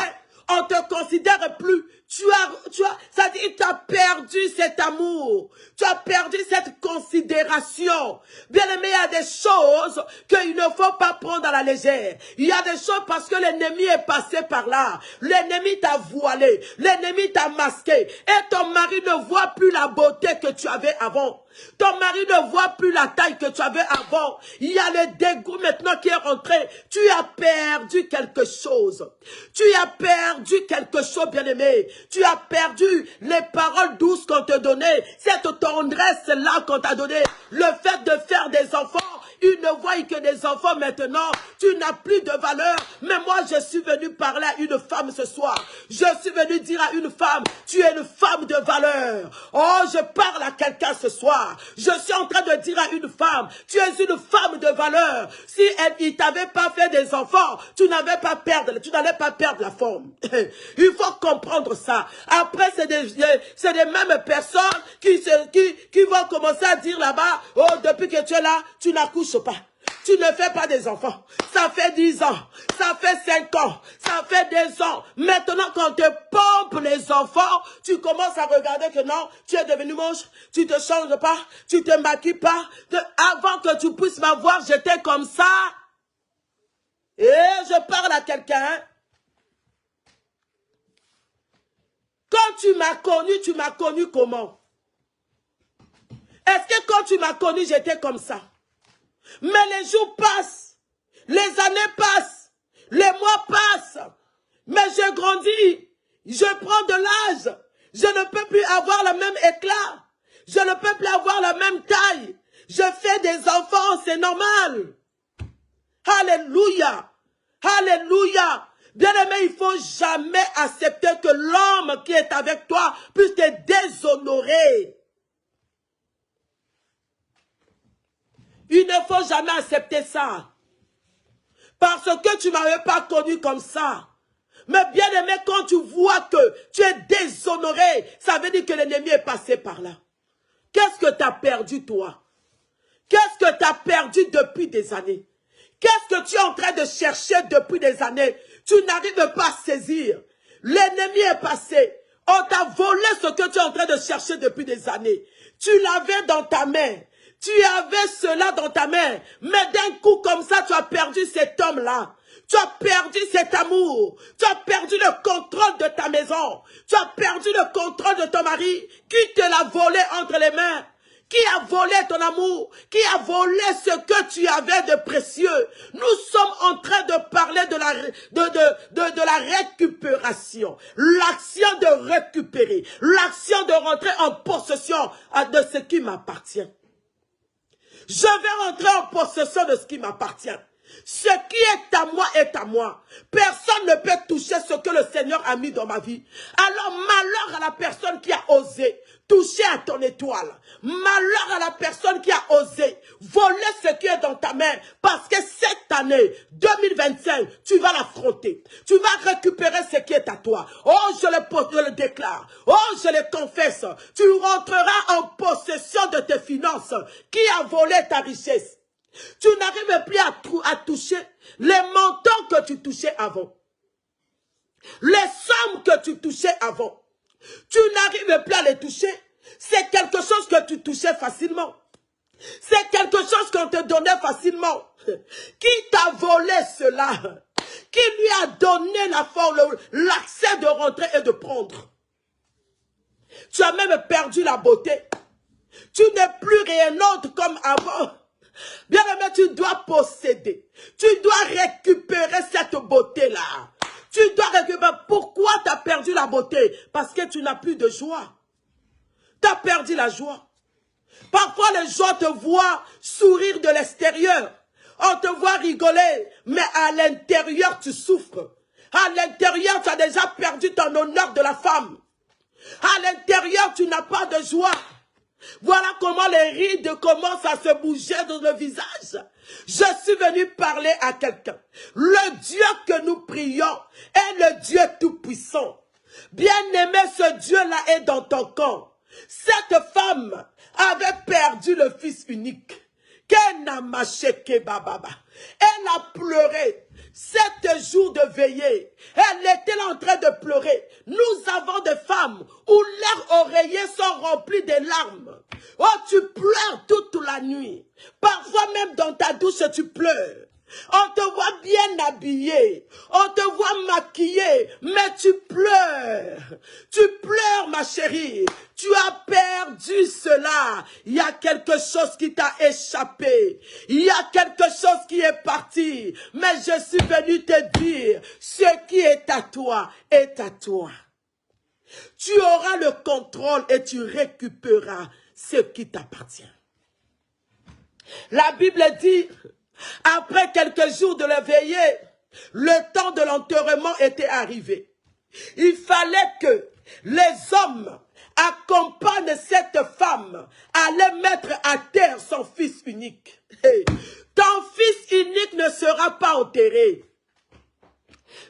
On ne te considère plus. Ça dit, tu as perdu cet amour. Tu as perdu cette considération. Bien aimé, il y a des choses qu'il ne faut pas prendre à la légère. Il y a des choses parce que l'ennemi est passé par là. L'ennemi t'a voilé. L'ennemi t'a masqué. Et ton mari ne voit plus la beauté que tu avais avant. Ton mari ne voit plus la taille que tu avais avant. Il y a le dégoût maintenant qui est rentré. Tu as perdu quelque chose. Tu as perdu quelque chose, bien-aimé. Tu as perdu les paroles douces qu'on te donnait. Cette tendresse-là qu'on t'a donnée. Le fait de faire des enfants. Ils ne voient que des enfants maintenant. Tu n'as plus de valeur. Mais moi, je suis venu parler à une femme ce soir. Je suis venu dire à une femme, tu es une femme de valeur. Oh, je parle à quelqu'un ce soir. Je suis en train de dire à une femme, tu es une femme de valeur. Si il t'avait pas fait des enfants, tu n'allais pas perdre la forme. Il faut comprendre ça. Après, c'est des mêmes personnes qui vont commencer à dire là-bas, oh, depuis que tu es là, tu n'accouches pas. Tu ne fais pas des enfants. Ça fait 10 ans. Ça fait 5 ans. Ça fait 2 ans. Maintenant, quand tu pompes les enfants, tu commences à regarder que non, tu es devenu moche. Tu ne te changes pas. Tu ne te maquilles pas. Avant que tu puisses m'avoir, j'étais comme ça. Et je parle à quelqu'un. Quand tu m'as connu comment? Est-ce que quand tu m'as connu, j'étais comme ça? Mais les jours passent, les années passent, les mois passent, mais je grandis, je prends de l'âge, je ne peux plus avoir le même éclat, je ne peux plus avoir la même taille, je fais des enfants, c'est normal. Alléluia, alléluia. Bien-aimé, il ne faut jamais accepter que l'homme qui est avec toi puisse te déshonorer. Il ne faut jamais accepter ça. Parce que tu ne m'avais pas connu comme ça. Mais bien aimé, quand tu vois que tu es déshonoré, ça veut dire que l'ennemi est passé par là. Qu'est-ce que tu as perdu toi? Qu'est-ce que tu as perdu depuis des années? Qu'est-ce que tu es en train de chercher depuis des années? Tu n'arrives pas à saisir. L'ennemi est passé. On t'a volé ce que tu es en train de chercher depuis des années. Tu l'avais dans ta main. Tu avais cela dans ta main. Mais d'un coup comme ça, tu as perdu cet homme-là. Tu as perdu cet amour. Tu as perdu le contrôle de ta maison. Tu as perdu le contrôle de ton mari. Qui te l'a volé entre les mains? Qui a volé ton amour? Qui a volé ce que tu avais de précieux? Nous sommes en train de parler de la récupération. L'action de récupérer. L'action de rentrer en possession de ce qui m'appartient. Je vais rentrer en possession de ce qui m'appartient. Ce qui est à moi est à moi. Personne ne peut toucher ce que le Seigneur a mis dans ma vie. Alors malheur à la personne qui a osé toucher à ton étoile. Malheur à la personne qui a osé voler ce qui est dans ta main. Parce que cette année, 2025, tu vas l'affronter. Tu vas récupérer ce qui est à toi. Oh, je le déclare. Oh, je le confesse. Tu rentreras en possession de tes finances. Qui a volé ta richesse? Tu n'arrives plus à toucher les montants que tu touchais avant. Les sommes que tu touchais avant. Tu n'arrives plus à les toucher. C'est quelque chose que tu touchais facilement. C'est quelque chose qu'on te donnait facilement. Qui t'a volé cela? Qui lui a donné l'accès de rentrer et de prendre? Tu as même perdu la beauté. Tu n'es plus rien d'autre comme avant. Bien aimé, tu dois posséder. Tu dois récupérer cette beauté-là. Tu dois récupérer. Pourquoi tu as perdu la beauté? Parce que tu n'as plus de joie. Tu as perdu la joie. Parfois, les gens te voient sourire de l'extérieur. On te voit rigoler. Mais à l'intérieur, tu souffres. À l'intérieur, tu as déjà perdu ton honneur de la femme. À l'intérieur, tu n'as pas de joie. Voilà comment les rides commencent à se bouger dans le visage. Je suis venu parler à quelqu'un. Le Dieu que nous prions est le Dieu tout-puissant. Bien-aimé, ce Dieu-là est dans ton corps. Cette femme avait perdu le fils unique. Elle a pleuré. 7 jours de veillée. Elle était là en train de pleurer. Nous avons des femmes où leurs oreillers sont remplis de larmes. Oh, tu pleures toute la nuit. Parfois même dans ta douche, tu pleures. On te voit bien habillé. On te voit maquillé. Mais tu pleures. Tu pleures, ma chérie. Tu as perdu cela. Il y a quelque chose qui t'a échappé. Il y a quelque chose qui est parti. Mais je suis venu te dire, ce qui est à toi est à toi. Tu auras le contrôle et tu récupéreras ce qui t'appartient. La Bible dit, après quelques jours de la veillée, le temps de l'enterrement était arrivé. Il fallait que les hommes accompagnent cette femme à aller mettre à terre son fils unique. Ton fils unique ne sera pas enterré.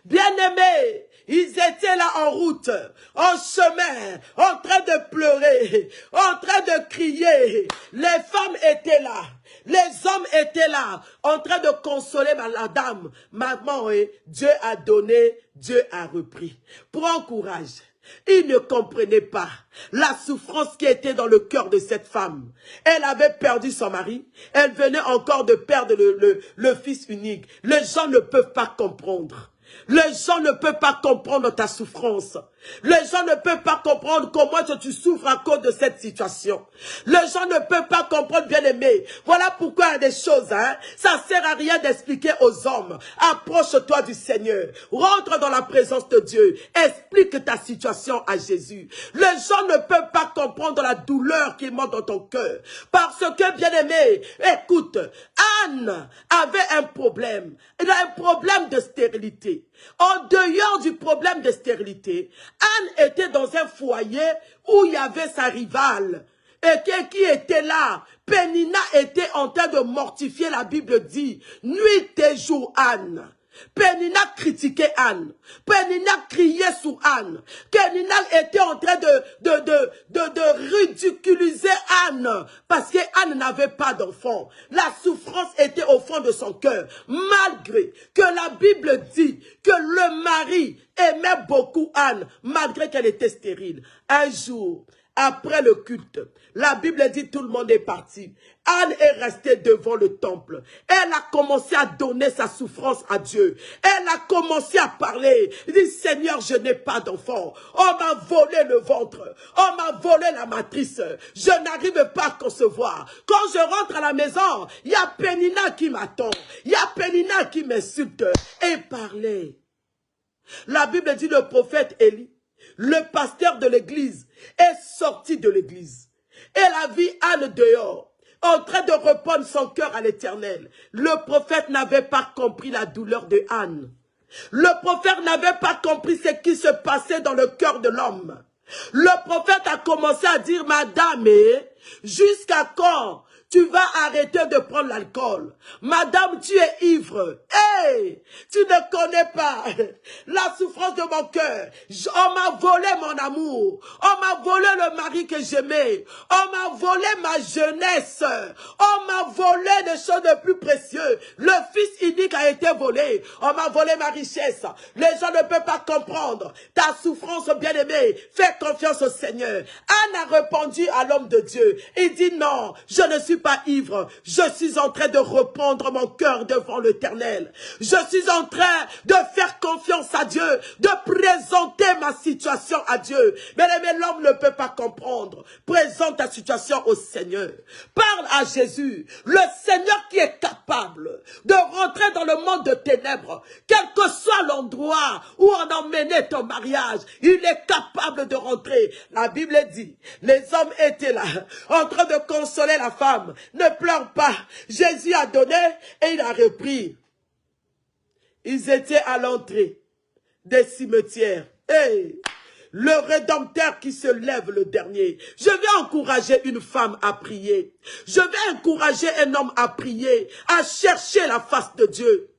Bien-aimés, ils étaient là en route, en chemin, en train de pleurer, en train de crier. Les femmes étaient là, les hommes étaient là, en train de consoler la dame. Maman, Dieu a donné, Dieu a repris. Prends courage. Ils ne comprenaient pas la souffrance qui était dans le cœur de cette femme. Elle avait perdu son mari. Elle venait encore de perdre le fils unique. Les gens ne peuvent pas comprendre. Les gens ne peuvent pas comprendre ta souffrance. Les gens ne peuvent pas comprendre comment tu souffres à cause de cette situation. Les gens ne peuvent pas comprendre, bien-aimé. Voilà pourquoi il y a des choses, ça ne sert à rien d'expliquer aux hommes. Approche-toi du Seigneur. Rentre dans la présence de Dieu. Explique ta situation à Jésus. Les gens ne peuvent pas comprendre la douleur qui monte dans ton cœur. Parce que, bien-aimé, écoute, Anne avait un problème. Elle a un problème de stérilité. En dehors du problème de stérilité, Anne était dans un foyer où il y avait sa rivale. Et qui était là? Pénina était en train de mortifier, la Bible dit, nuit et jour Anne. Pénina critiquait Anne. Pénina criait sur Anne. Pénina était en train de ridiculiser Anne. Parce que Anne n'avait pas d'enfant. La souffrance était au fond de son cœur. Malgré que la Bible dit que le mari aimait beaucoup Anne. Malgré qu'elle était stérile. Un jour, après le culte, la Bible dit tout le monde est parti. Anne est restée devant le temple. Elle a commencé à donner sa souffrance à Dieu. Elle a commencé à parler. Elle dit, Seigneur, je n'ai pas d'enfant. On m'a volé le ventre. On m'a volé la matrice. Je n'arrive pas à concevoir. Quand je rentre à la maison, il y a Pénina qui m'attend. Il y a Pénina qui m'insulte. Et parlait. La Bible dit le prophète Élie, le pasteur de l'église, est sorti de l'église. Elle a vu Anne dehors, en train de répondre son cœur à l'Éternel. Le prophète n'avait pas compris la douleur de Anne. Le prophète n'avait pas compris ce qui se passait dans le cœur de l'homme. Le prophète a commencé à dire, Madame, jusqu'à quand tu vas arrêter de prendre l'alcool? Madame, tu es ivre. Hey, tu ne connais pas la souffrance de mon cœur. On m'a volé mon amour. On m'a volé le mari que j'aimais. On m'a volé ma jeunesse. On m'a volé les choses les plus précieuses. Le fils unique a été volé. On m'a volé ma richesse. Les gens ne peuvent pas comprendre ta souffrance, bien-aimée. Fais confiance au Seigneur. Anne a répondu à l'homme de Dieu. Il dit non, je ne suis pas ivre. Je suis en train de reprendre mon cœur devant l'Éternel. Je suis en train de faire confiance à Dieu, de présenter ma situation à Dieu. Mais l'homme ne peut pas comprendre. Présente ta situation au Seigneur. Parle à Jésus, le Seigneur qui est capable de rentrer dans le monde de ténèbres. Quel que soit l'endroit où on emmenait ton mariage, il est capable de rentrer. La Bible dit, les hommes étaient là, en train de consoler la femme. Ne pleure pas. Jésus a donné et il a repris. Ils étaient à l'entrée des cimetières. Hey, le Rédempteur qui se lève le dernier. Je vais encourager une femme à prier. Je vais encourager un homme à prier, à chercher la face de Dieu.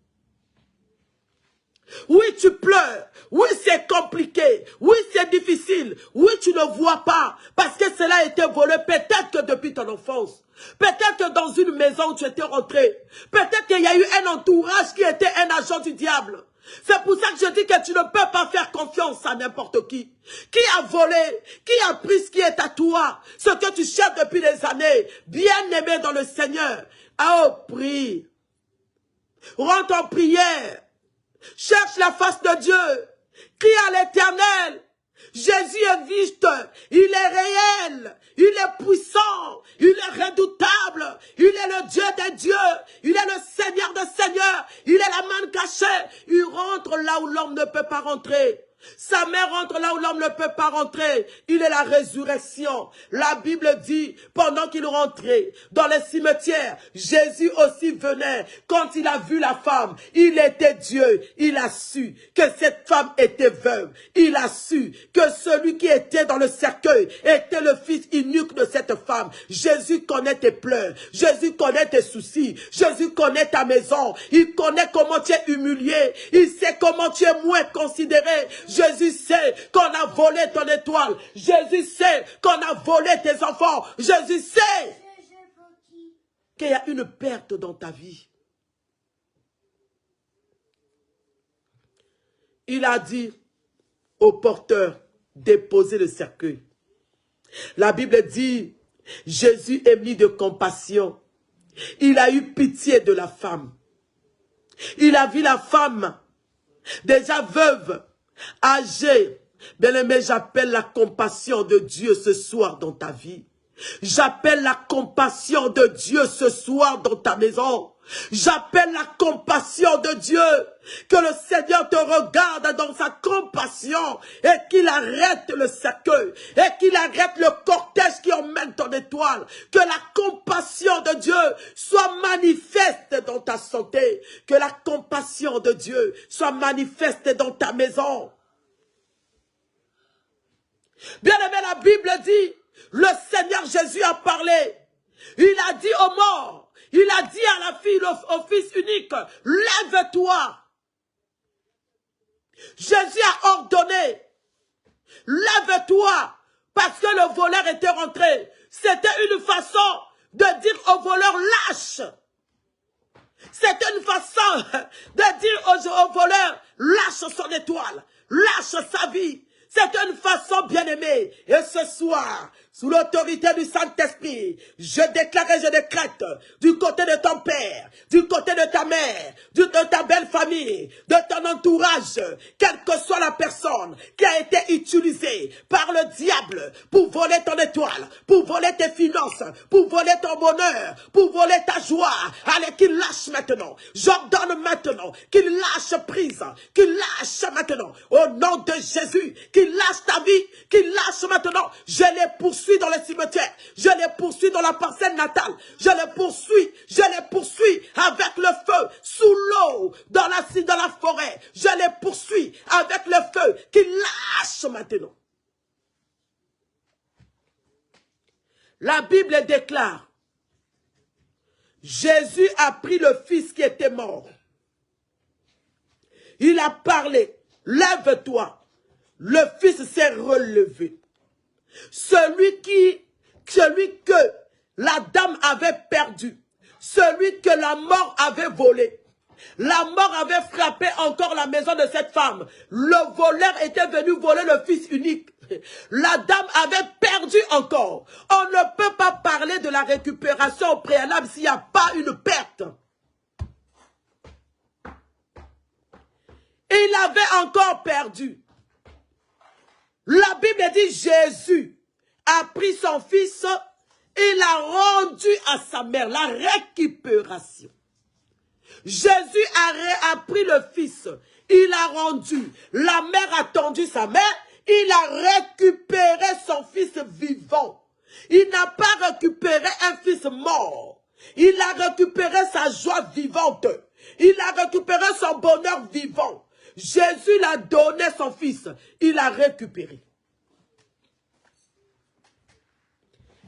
Oui, tu pleures. Oui, c'est compliqué. Oui, c'est difficile. Oui, tu ne vois pas. Parce que cela a été volé peut-être que depuis ton enfance. Peut-être que dans une maison où tu étais rentré. Peut-être qu'il y a eu un entourage qui était un agent du diable. C'est pour ça que je dis que tu ne peux pas faire confiance à n'importe qui. Qui a volé? Qui a pris ce qui est à toi? Ce que tu cherches depuis des années. Bien aimé dans le Seigneur. Oh, prie. Rentre en prière. Cherche la face de Dieu. Crie à l'Éternel. Jésus est vite. Il est réel. Il est puissant. Il est redoutable. Il est le Dieu des dieux. Il est le Seigneur des seigneurs. Il est la manne cachée. Il rentre là où l'homme ne peut pas rentrer. Sa mère rentre là où l'homme ne peut pas rentrer. Il est la résurrection. La Bible dit, pendant qu'il rentrait dans les cimetières, Jésus aussi venait. Quand il a vu la femme, il était Dieu. Il a su que cette femme était veuve. Il a su que celui qui était dans le cercueil était le fils unique de cette femme. Jésus connaît tes pleurs. Jésus connaît tes soucis. Jésus connaît ta maison. Il connaît comment tu es humilié. Il sait comment tu es moins considéré. Jésus sait qu'on a volé ton étoile. Jésus sait qu'on a volé tes enfants. Jésus sait qu'il y a une perte dans ta vie. Il a dit au porteur, déposez le cercueil. La Bible dit, Jésus est mis de compassion. Il a eu pitié de la femme. Il a vu la femme déjà veuve, âgée. Bien-aimé, j'appelle la compassion de Dieu ce soir dans ta vie. J'appelle la compassion de Dieu ce soir dans ta maison. J'appelle la compassion de Dieu. Que le Seigneur te regarde dans sa compassion et qu'il arrête le cercueil et qu'il arrête le cortège qui emmène ton étoile. Que la compassion de Dieu soit manifeste dans ta santé. Que la compassion de Dieu soit manifeste dans ta maison. Bien-aimé, la Bible dit, le Seigneur Jésus a parlé. Il a dit aux morts, il a dit à la fille, au fils unique, lève-toi. Jésus a ordonné, lève-toi, parce que le voleur était rentré. C'était une façon de dire au voleur, lâche. C'était une façon de dire au voleur, lâche son étoile, lâche sa vie. C'est une façon bien aimée. Et ce soir, sous l'autorité du Saint-Esprit, je déclare et je décrète du côté de ton père, du côté de ta mère, de ta belle famille, de ton entourage, quelle que soit la personne qui a été utilisée par le diable pour voler ton étoile, pour voler tes finances, pour voler ton bonheur, pour voler ta joie. Allez, qu'il lâche maintenant. J'ordonne maintenant qu'il lâche prise, qu'il lâche maintenant. Au nom de Jésus, qu'il lâche ta vie, qu'il lâche maintenant. Je les poursuis dans les cimetières, je les poursuis dans la parcelle natale, je les poursuis avec le feu, sous l'eau, dans la forêt, je les poursuis avec le feu, qu'il lâche maintenant. La Bible déclare, Jésus a pris le fils qui était mort. Il a parlé, lève-toi. Le fils s'est relevé. Celui que la dame avait perdu, celui que la mort avait volé, la mort avait frappé encore la maison de cette femme. Le voleur était venu voler le fils unique. La dame avait perdu encore. On ne peut pas parler de la récupération au préalable s'il n'y a pas une perte. Il avait encore perdu. La Bible dit Jésus a pris son fils et l'a rendu à sa mère. La récupération. Jésus a pris le fils, il l'a rendu. La mère a tendu sa mère, il a récupéré son fils vivant. Il n'a pas récupéré un fils mort. Il a récupéré sa joie vivante. Il a récupéré son bonheur vivant. Jésus l'a donné son fils. Il a récupéré.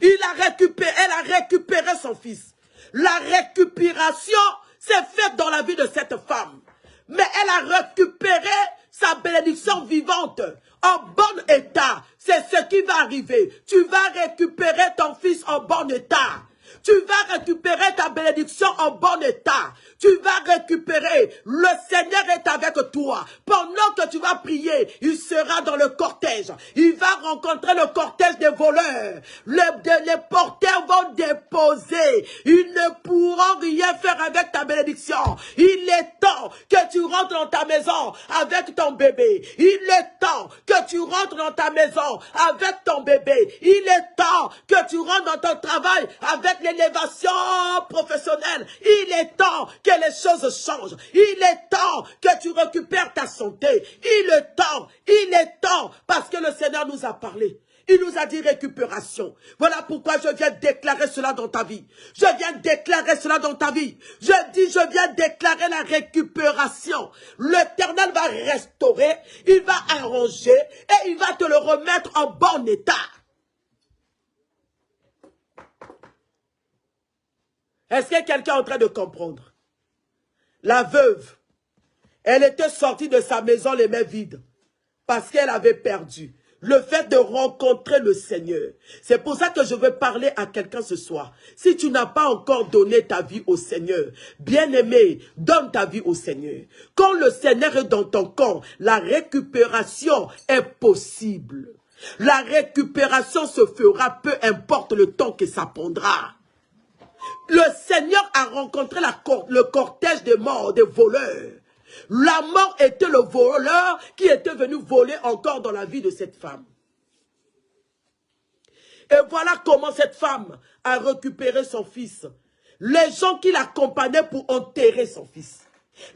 Elle a récupéré son fils. La récupération s'est faite dans la vie de cette femme. Mais elle a récupéré sa bénédiction vivante en bon état. C'est ce qui va arriver. Tu vas récupérer ton fils en bon état. Tu vas récupérer ta bénédiction en bon état. Tu vas récupérer. Le Seigneur est avec toi. Pendant que tu vas prier, il sera dans le cortège. Il va rencontrer le cortège des voleurs. Les porteurs vont déposer. Ils ne pourront rien faire avec ta bénédiction. Il est temps que tu rentres dans ta maison avec ton bébé. Il est temps que tu rentres dans ta maison avec ton bébé. Il est temps que tu rentres dans ton travail avec l'élévation professionnelle. Il est temps que les choses changent. Il est temps que tu récupères ta santé. Il est temps, parce que le Seigneur nous a parlé. Il nous a dit récupération. Voilà pourquoi je viens déclarer cela dans ta vie. Je viens déclarer cela dans ta vie. Je viens déclarer la récupération. L'Éternel va restaurer, il va arranger et il va te le remettre en bon état. Est-ce que quelqu'un est en train de comprendre? La veuve, elle était sortie de sa maison les mains vides parce qu'elle avait perdu. Le fait de rencontrer le Seigneur. C'est pour ça que je veux parler à quelqu'un ce soir. Si tu n'as pas encore donné ta vie au Seigneur, bien-aimé, donne ta vie au Seigneur. Quand le Seigneur est dans ton camp, la récupération est possible. La récupération se fera peu importe le temps que ça prendra. Le Seigneur a rencontré le cortège des morts, des voleurs. La mort était le voleur qui était venu voler encore dans la vie de cette femme. Et voilà comment cette femme a récupéré son fils. Les gens qui l'accompagnaient pour enterrer son fils.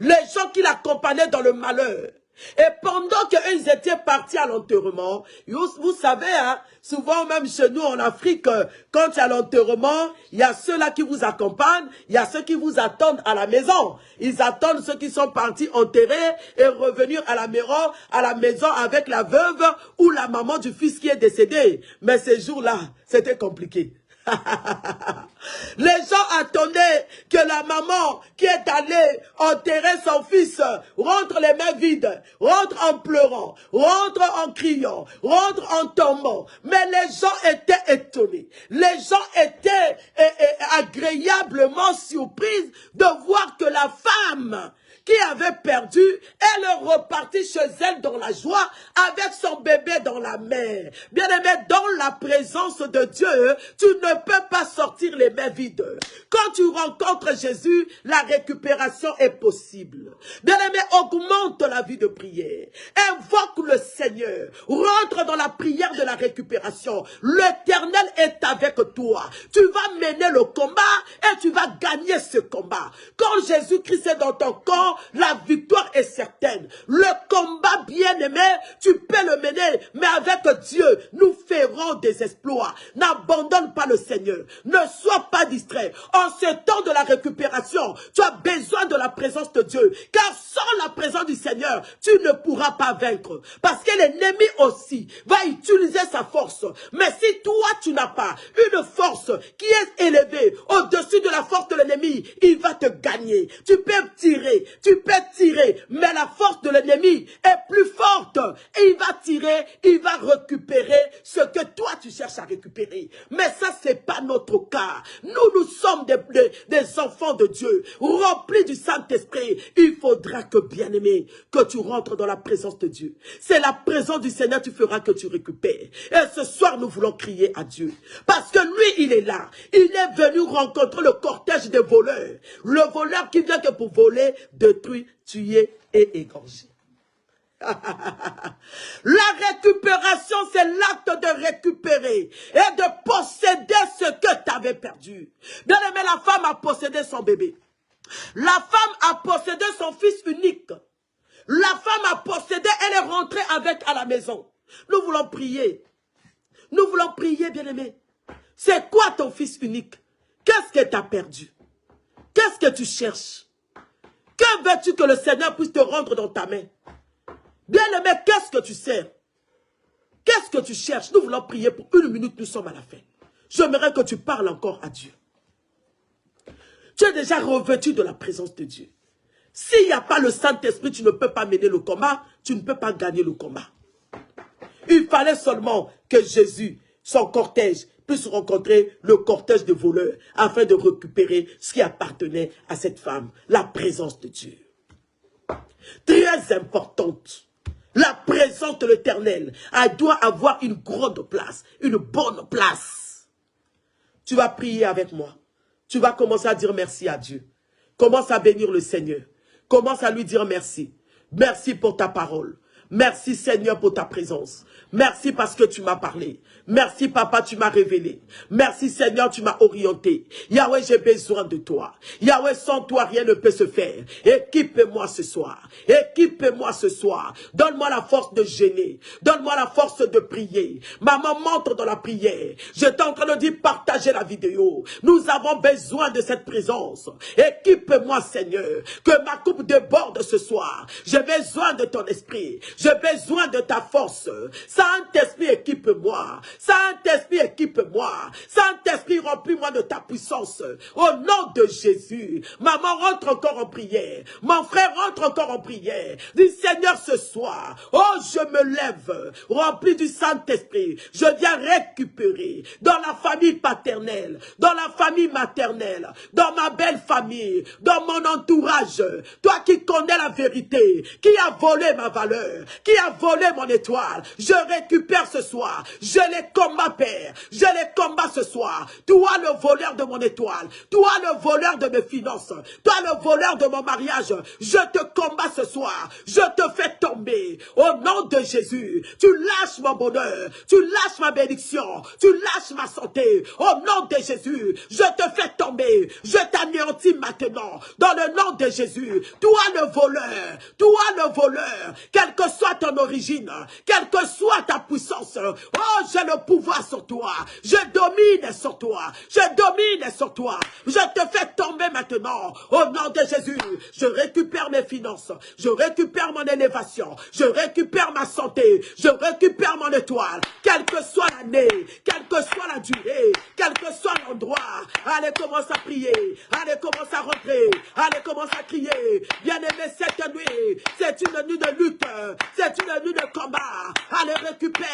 Les gens qui l'accompagnaient dans le malheur. Et pendant qu'ils étaient partis à l'enterrement, vous savez, hein, souvent même chez nous en Afrique, quand il y a l'enterrement, il y a ceux-là qui vous accompagnent, il y a ceux qui vous attendent à la maison. Ils attendent ceux qui sont partis enterrer et revenir à la maison avec la veuve ou la maman du fils qui est décédé. Mais ces jours-là, c'était compliqué. Les gens attendaient que la maman qui est allée enterrer son fils rentre les mains vides, rentre en pleurant, rentre en criant, rentre en tombant. Mais les gens étaient étonnés. Les gens étaient agréablement surpris de voir que la femme qui avait perdu, elle est repartie chez elle dans la joie avec son bébé dans la main. Bien-aimé, dans la présence de Dieu, tu ne peux pas sortir les mains vides. Quand tu rencontres Jésus, la récupération est possible. Bien-aimé, augmente la vie de prière. Invoque le Seigneur. Rentre dans la prière de la récupération. L'Éternel est avec toi. Tu vas mener le combat et tu vas gagner ce combat. Quand Jésus-Christ est dans ton corps, la victoire est certaine. Le combat, bien-aimé, tu peux le mener, mais avec Dieu, nous ferons des exploits. N'abandonne pas le Seigneur. Ne sois pas distrait. En ce temps de la récupération, tu as besoin de la présence de Dieu. Car sans la présence du Seigneur, tu ne pourras pas vaincre. Parce que l'ennemi aussi va utiliser sa force. Mais si toi, tu n'as pas une force qui est élevée au-dessus de la force de l'ennemi, il va te gagner. Tu peux tirer, mais la force de l'ennemi est plus forte. Et il va tirer, il va récupérer ce que toi tu cherches à récupérer. Mais ça, c'est pas notre cas. Nous sommes des enfants de Dieu, remplis du Saint-Esprit. Il faudra que, bien-aimé, que tu rentres dans la présence de Dieu. C'est la présence du Seigneur qui fera que tu récupères. Et ce soir, nous voulons crier à Dieu. Parce que lui, il est là. Il est venu rencontrer le cortège des voleurs. Le voleur qui vient que pour voler, détruire, tuer et égorger. La récupération, c'est l'acte de récupérer et de posséder ce que tu avais perdu. Bien aimé, la femme a possédé son bébé. La femme a possédé son fils unique. La femme a possédé, elle est rentrée avec à la maison. Nous voulons prier. Nous voulons prier, bien aimé. C'est quoi ton fils unique? Qu'est-ce que tu as perdu? Qu'est-ce que tu cherches? Que veux-tu que le Seigneur puisse te rendre dans ta main? Bien-aimé, qu'est-ce que tu sers? Qu'est-ce que tu cherches? Nous voulons prier pour 1 minute, nous sommes à la fin. J'aimerais que tu parles encore à Dieu. Tu es déjà revêtu de la présence de Dieu. S'il n'y a pas le Saint-Esprit, tu ne peux pas mener le combat, tu ne peux pas gagner le combat. Il fallait seulement que Jésus, son cortège, puisse rencontrer le cortège de voleurs afin de récupérer ce qui appartenait à cette femme, la présence de Dieu. Très importante. La présence de l'Éternel, elle doit avoir une grande place, une bonne place. Tu vas prier avec moi. Tu vas commencer à dire merci à Dieu. Commence à bénir le Seigneur. Commence à lui dire merci. Merci pour ta parole. Merci Seigneur pour ta présence. Merci parce que tu m'as parlé. Merci Papa, tu m'as révélé. Merci Seigneur, tu m'as orienté. Yahweh, j'ai besoin de toi. Yahweh, sans toi, rien ne peut se faire. Équipe-moi ce soir. Équipe-moi ce soir. Donne-moi la force de gêner. Donne-moi la force de prier. Maman, montre dans la prière. J'étais en train de dire, partagez la vidéo. Nous avons besoin de cette présence. Équipe-moi Seigneur. Que ma coupe déborde ce soir. J'ai besoin de ton esprit. J'ai besoin de ta force. Saint-Esprit, équipe-moi. Saint-Esprit, équipe-moi. Saint-Esprit, remplis-moi de ta puissance. Au nom de Jésus. Maman, rentre encore en prière. Mon frère, rentre encore en prière. Dis, Seigneur, ce soir, oh, je me lève, rempli du Saint-Esprit. Je viens récupérer dans la famille paternelle, dans la famille maternelle, dans ma belle famille, dans mon entourage. Toi qui connais la vérité, qui a volé ma valeur, qui a volé mon étoile, je récupère ce soir. Je les combats, Père. Je les combats ce soir. Toi, le voleur de mon étoile. Toi, le voleur de mes finances. Toi, le voleur de mon mariage. Je te combats ce soir. Je te fais tomber. Au nom de Jésus, tu lâches mon bonheur. Tu lâches ma bénédiction. Tu lâches ma santé. Au nom de Jésus, je te fais tomber. Je t'anéantis maintenant. Dans le nom de Jésus, toi le voleur, quelle que soit ton origine, quelle que soit ta puissance, oh, j'ai le pouvoir sur toi. Je domine sur toi. Je domine sur toi. Je te fais tomber maintenant. Au nom de Jésus, je récupère mes finances. Je récupère mon élévation. Je récupère ma santé. Je récupère mon étoile. Quelle que soit l'année, quelle que soit la durée, quel que soit l'endroit. Allez, commence à prier. Allez, commence à rentrer. Allez, commence à crier. Bien-aimé, cette nuit, c'est une nuit de lutte. C'est une nuit de combat. Allez, récupère.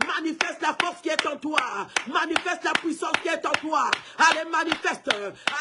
Manifeste la force qui est en toi. Manifeste la puissance qui est en toi. Allez, manifeste.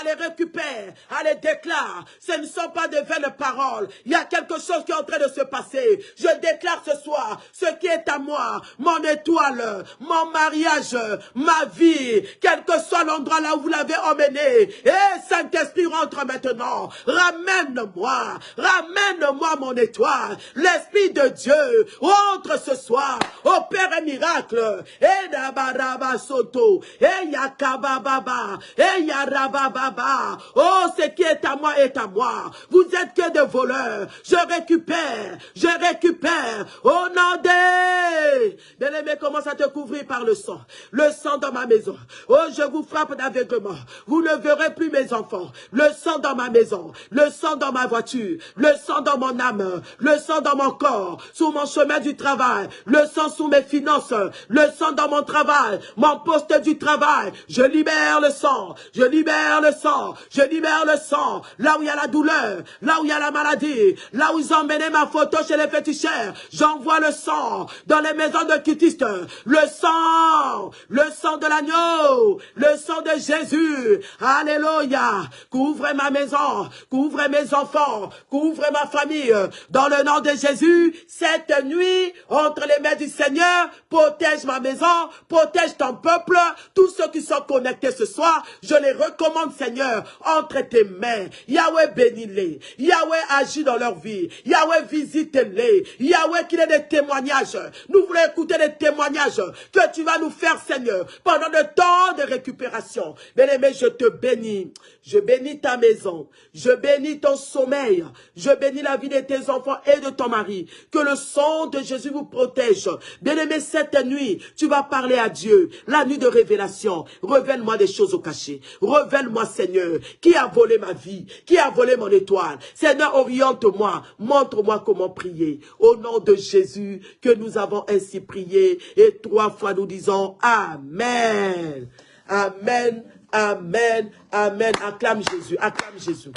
Allez, récupère. Allez, déclare. Ce ne sont pas de vaines paroles. Il y a quelque chose qui est en train de se passer. Je déclare ce soir ce qui est à moi. Mon étoile, mon mariage, ma vie. Quel que soit l'endroit là où vous l'avez emmené. Et Saint-Esprit rentre maintenant. Ramène-moi. Ramène-moi mon étoile. L'Esprit de Dieu rentre ce soir. Opère un miracle. Et Dabaraba Soto. Et Yakabababa. Et Yarabababa. Oh, ce qui est à moi est à moi. Vous êtes que des voleurs. Je récupère. Je récupère. Au nom de... Bien-aimé, commence à te couvrir par le sang. Le sang dans ma maison. Oh, je vous frappe d'aveuglement. Vous ne verrez plus mes enfants. Le sang dans ma maison. Le sang dans ma voiture. Le sang dans mon âme. Le sang dans mon corps. Sur mon chemin du travail. Le sang sous mes finances. Le sang dans mon travail. Mon poste du travail. Je libère le sang. Je libère le sang. Je libère le sang. Là où il y a la douleur. Là où il y a la maladie. Là où ils ont emmené ma photo chez les féticheurs. J'envoie le sang. Dans les maisons de cultistes. Le sang. Le sang de l'agneau. Le sang de Jésus. Alléluia. Couvrez ma maison. Couvrez mes enfants. Couvrez ma famille. Dans le nom de Jésus, cette nuit, entre les mains du Seigneur, protège ma maison, protège ton peuple, tous ceux qui sont connectés ce soir, je les recommande, Seigneur, entre tes mains. Yahweh, bénis-les. Yahweh, agit dans leur vie. Yahweh, visite-les. Yahweh, qu'il ait des témoignages. Nous voulons écouter des témoignages que tu vas nous faire, Seigneur, pendant le temps de récupération. Bien-aimé, je te bénis. Je bénis ta maison. Je bénis ton sommeil. Je bénis la vie de tes enfants et de ton mari. Que le sang de Jésus vous protège. Bien-aimé, cette nuit, tu vas parler à Dieu. La nuit de révélation. Révèle-moi des choses au cachet. Révèle-moi, Seigneur, qui a volé ma vie, qui a volé mon étoile. Seigneur, oriente-moi. Montre-moi comment prier. Au nom de Jésus, que nous avons ainsi prié. Et 3 fois nous disons Amen. Amen. Amen, amen. Acclame Jésus, acclame Jésus.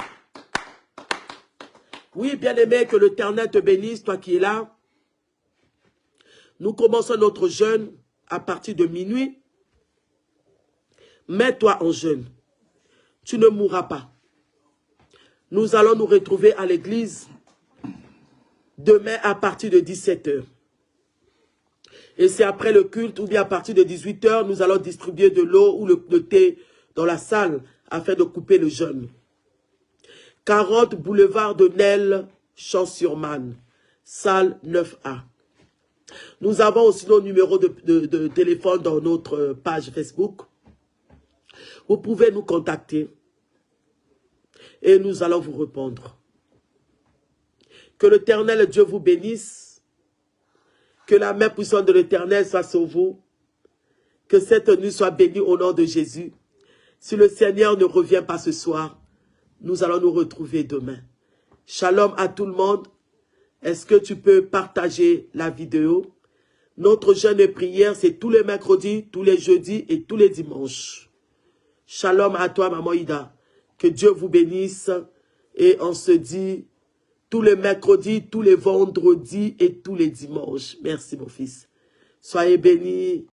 Oui, bien-aimé, que l'Éternel te bénisse, toi qui es là. Nous commençons notre jeûne à partir de minuit. Mets-toi en jeûne. Tu ne mourras pas. Nous allons nous retrouver à l'église demain à partir de 17 h. Et c'est après le culte ou bien à partir de 18 h, nous allons distribuer de l'eau ou le thé dans la salle, afin de couper le jeûne. 40 boulevard de Nesle, Champs-sur-Marne, salle 9A. Nous avons aussi nos numéros de téléphone dans notre page Facebook. Vous pouvez nous contacter et nous allons vous répondre. Que l'Éternel Dieu vous bénisse. Que la main puissante de l'Éternel soit sur vous. Que cette nuit soit bénie au nom de Jésus. Si le Seigneur ne revient pas ce soir, nous allons nous retrouver demain. Shalom à tout le monde. Est-ce que tu peux partager la vidéo? Notre jeûne et prière, c'est tous les mercredis, tous les jeudis et tous les dimanches. Shalom à toi, Maman Ida. Que Dieu vous bénisse. Et on se dit tous les mercredis, tous les vendredis et tous les dimanches. Merci, mon fils. Soyez bénis.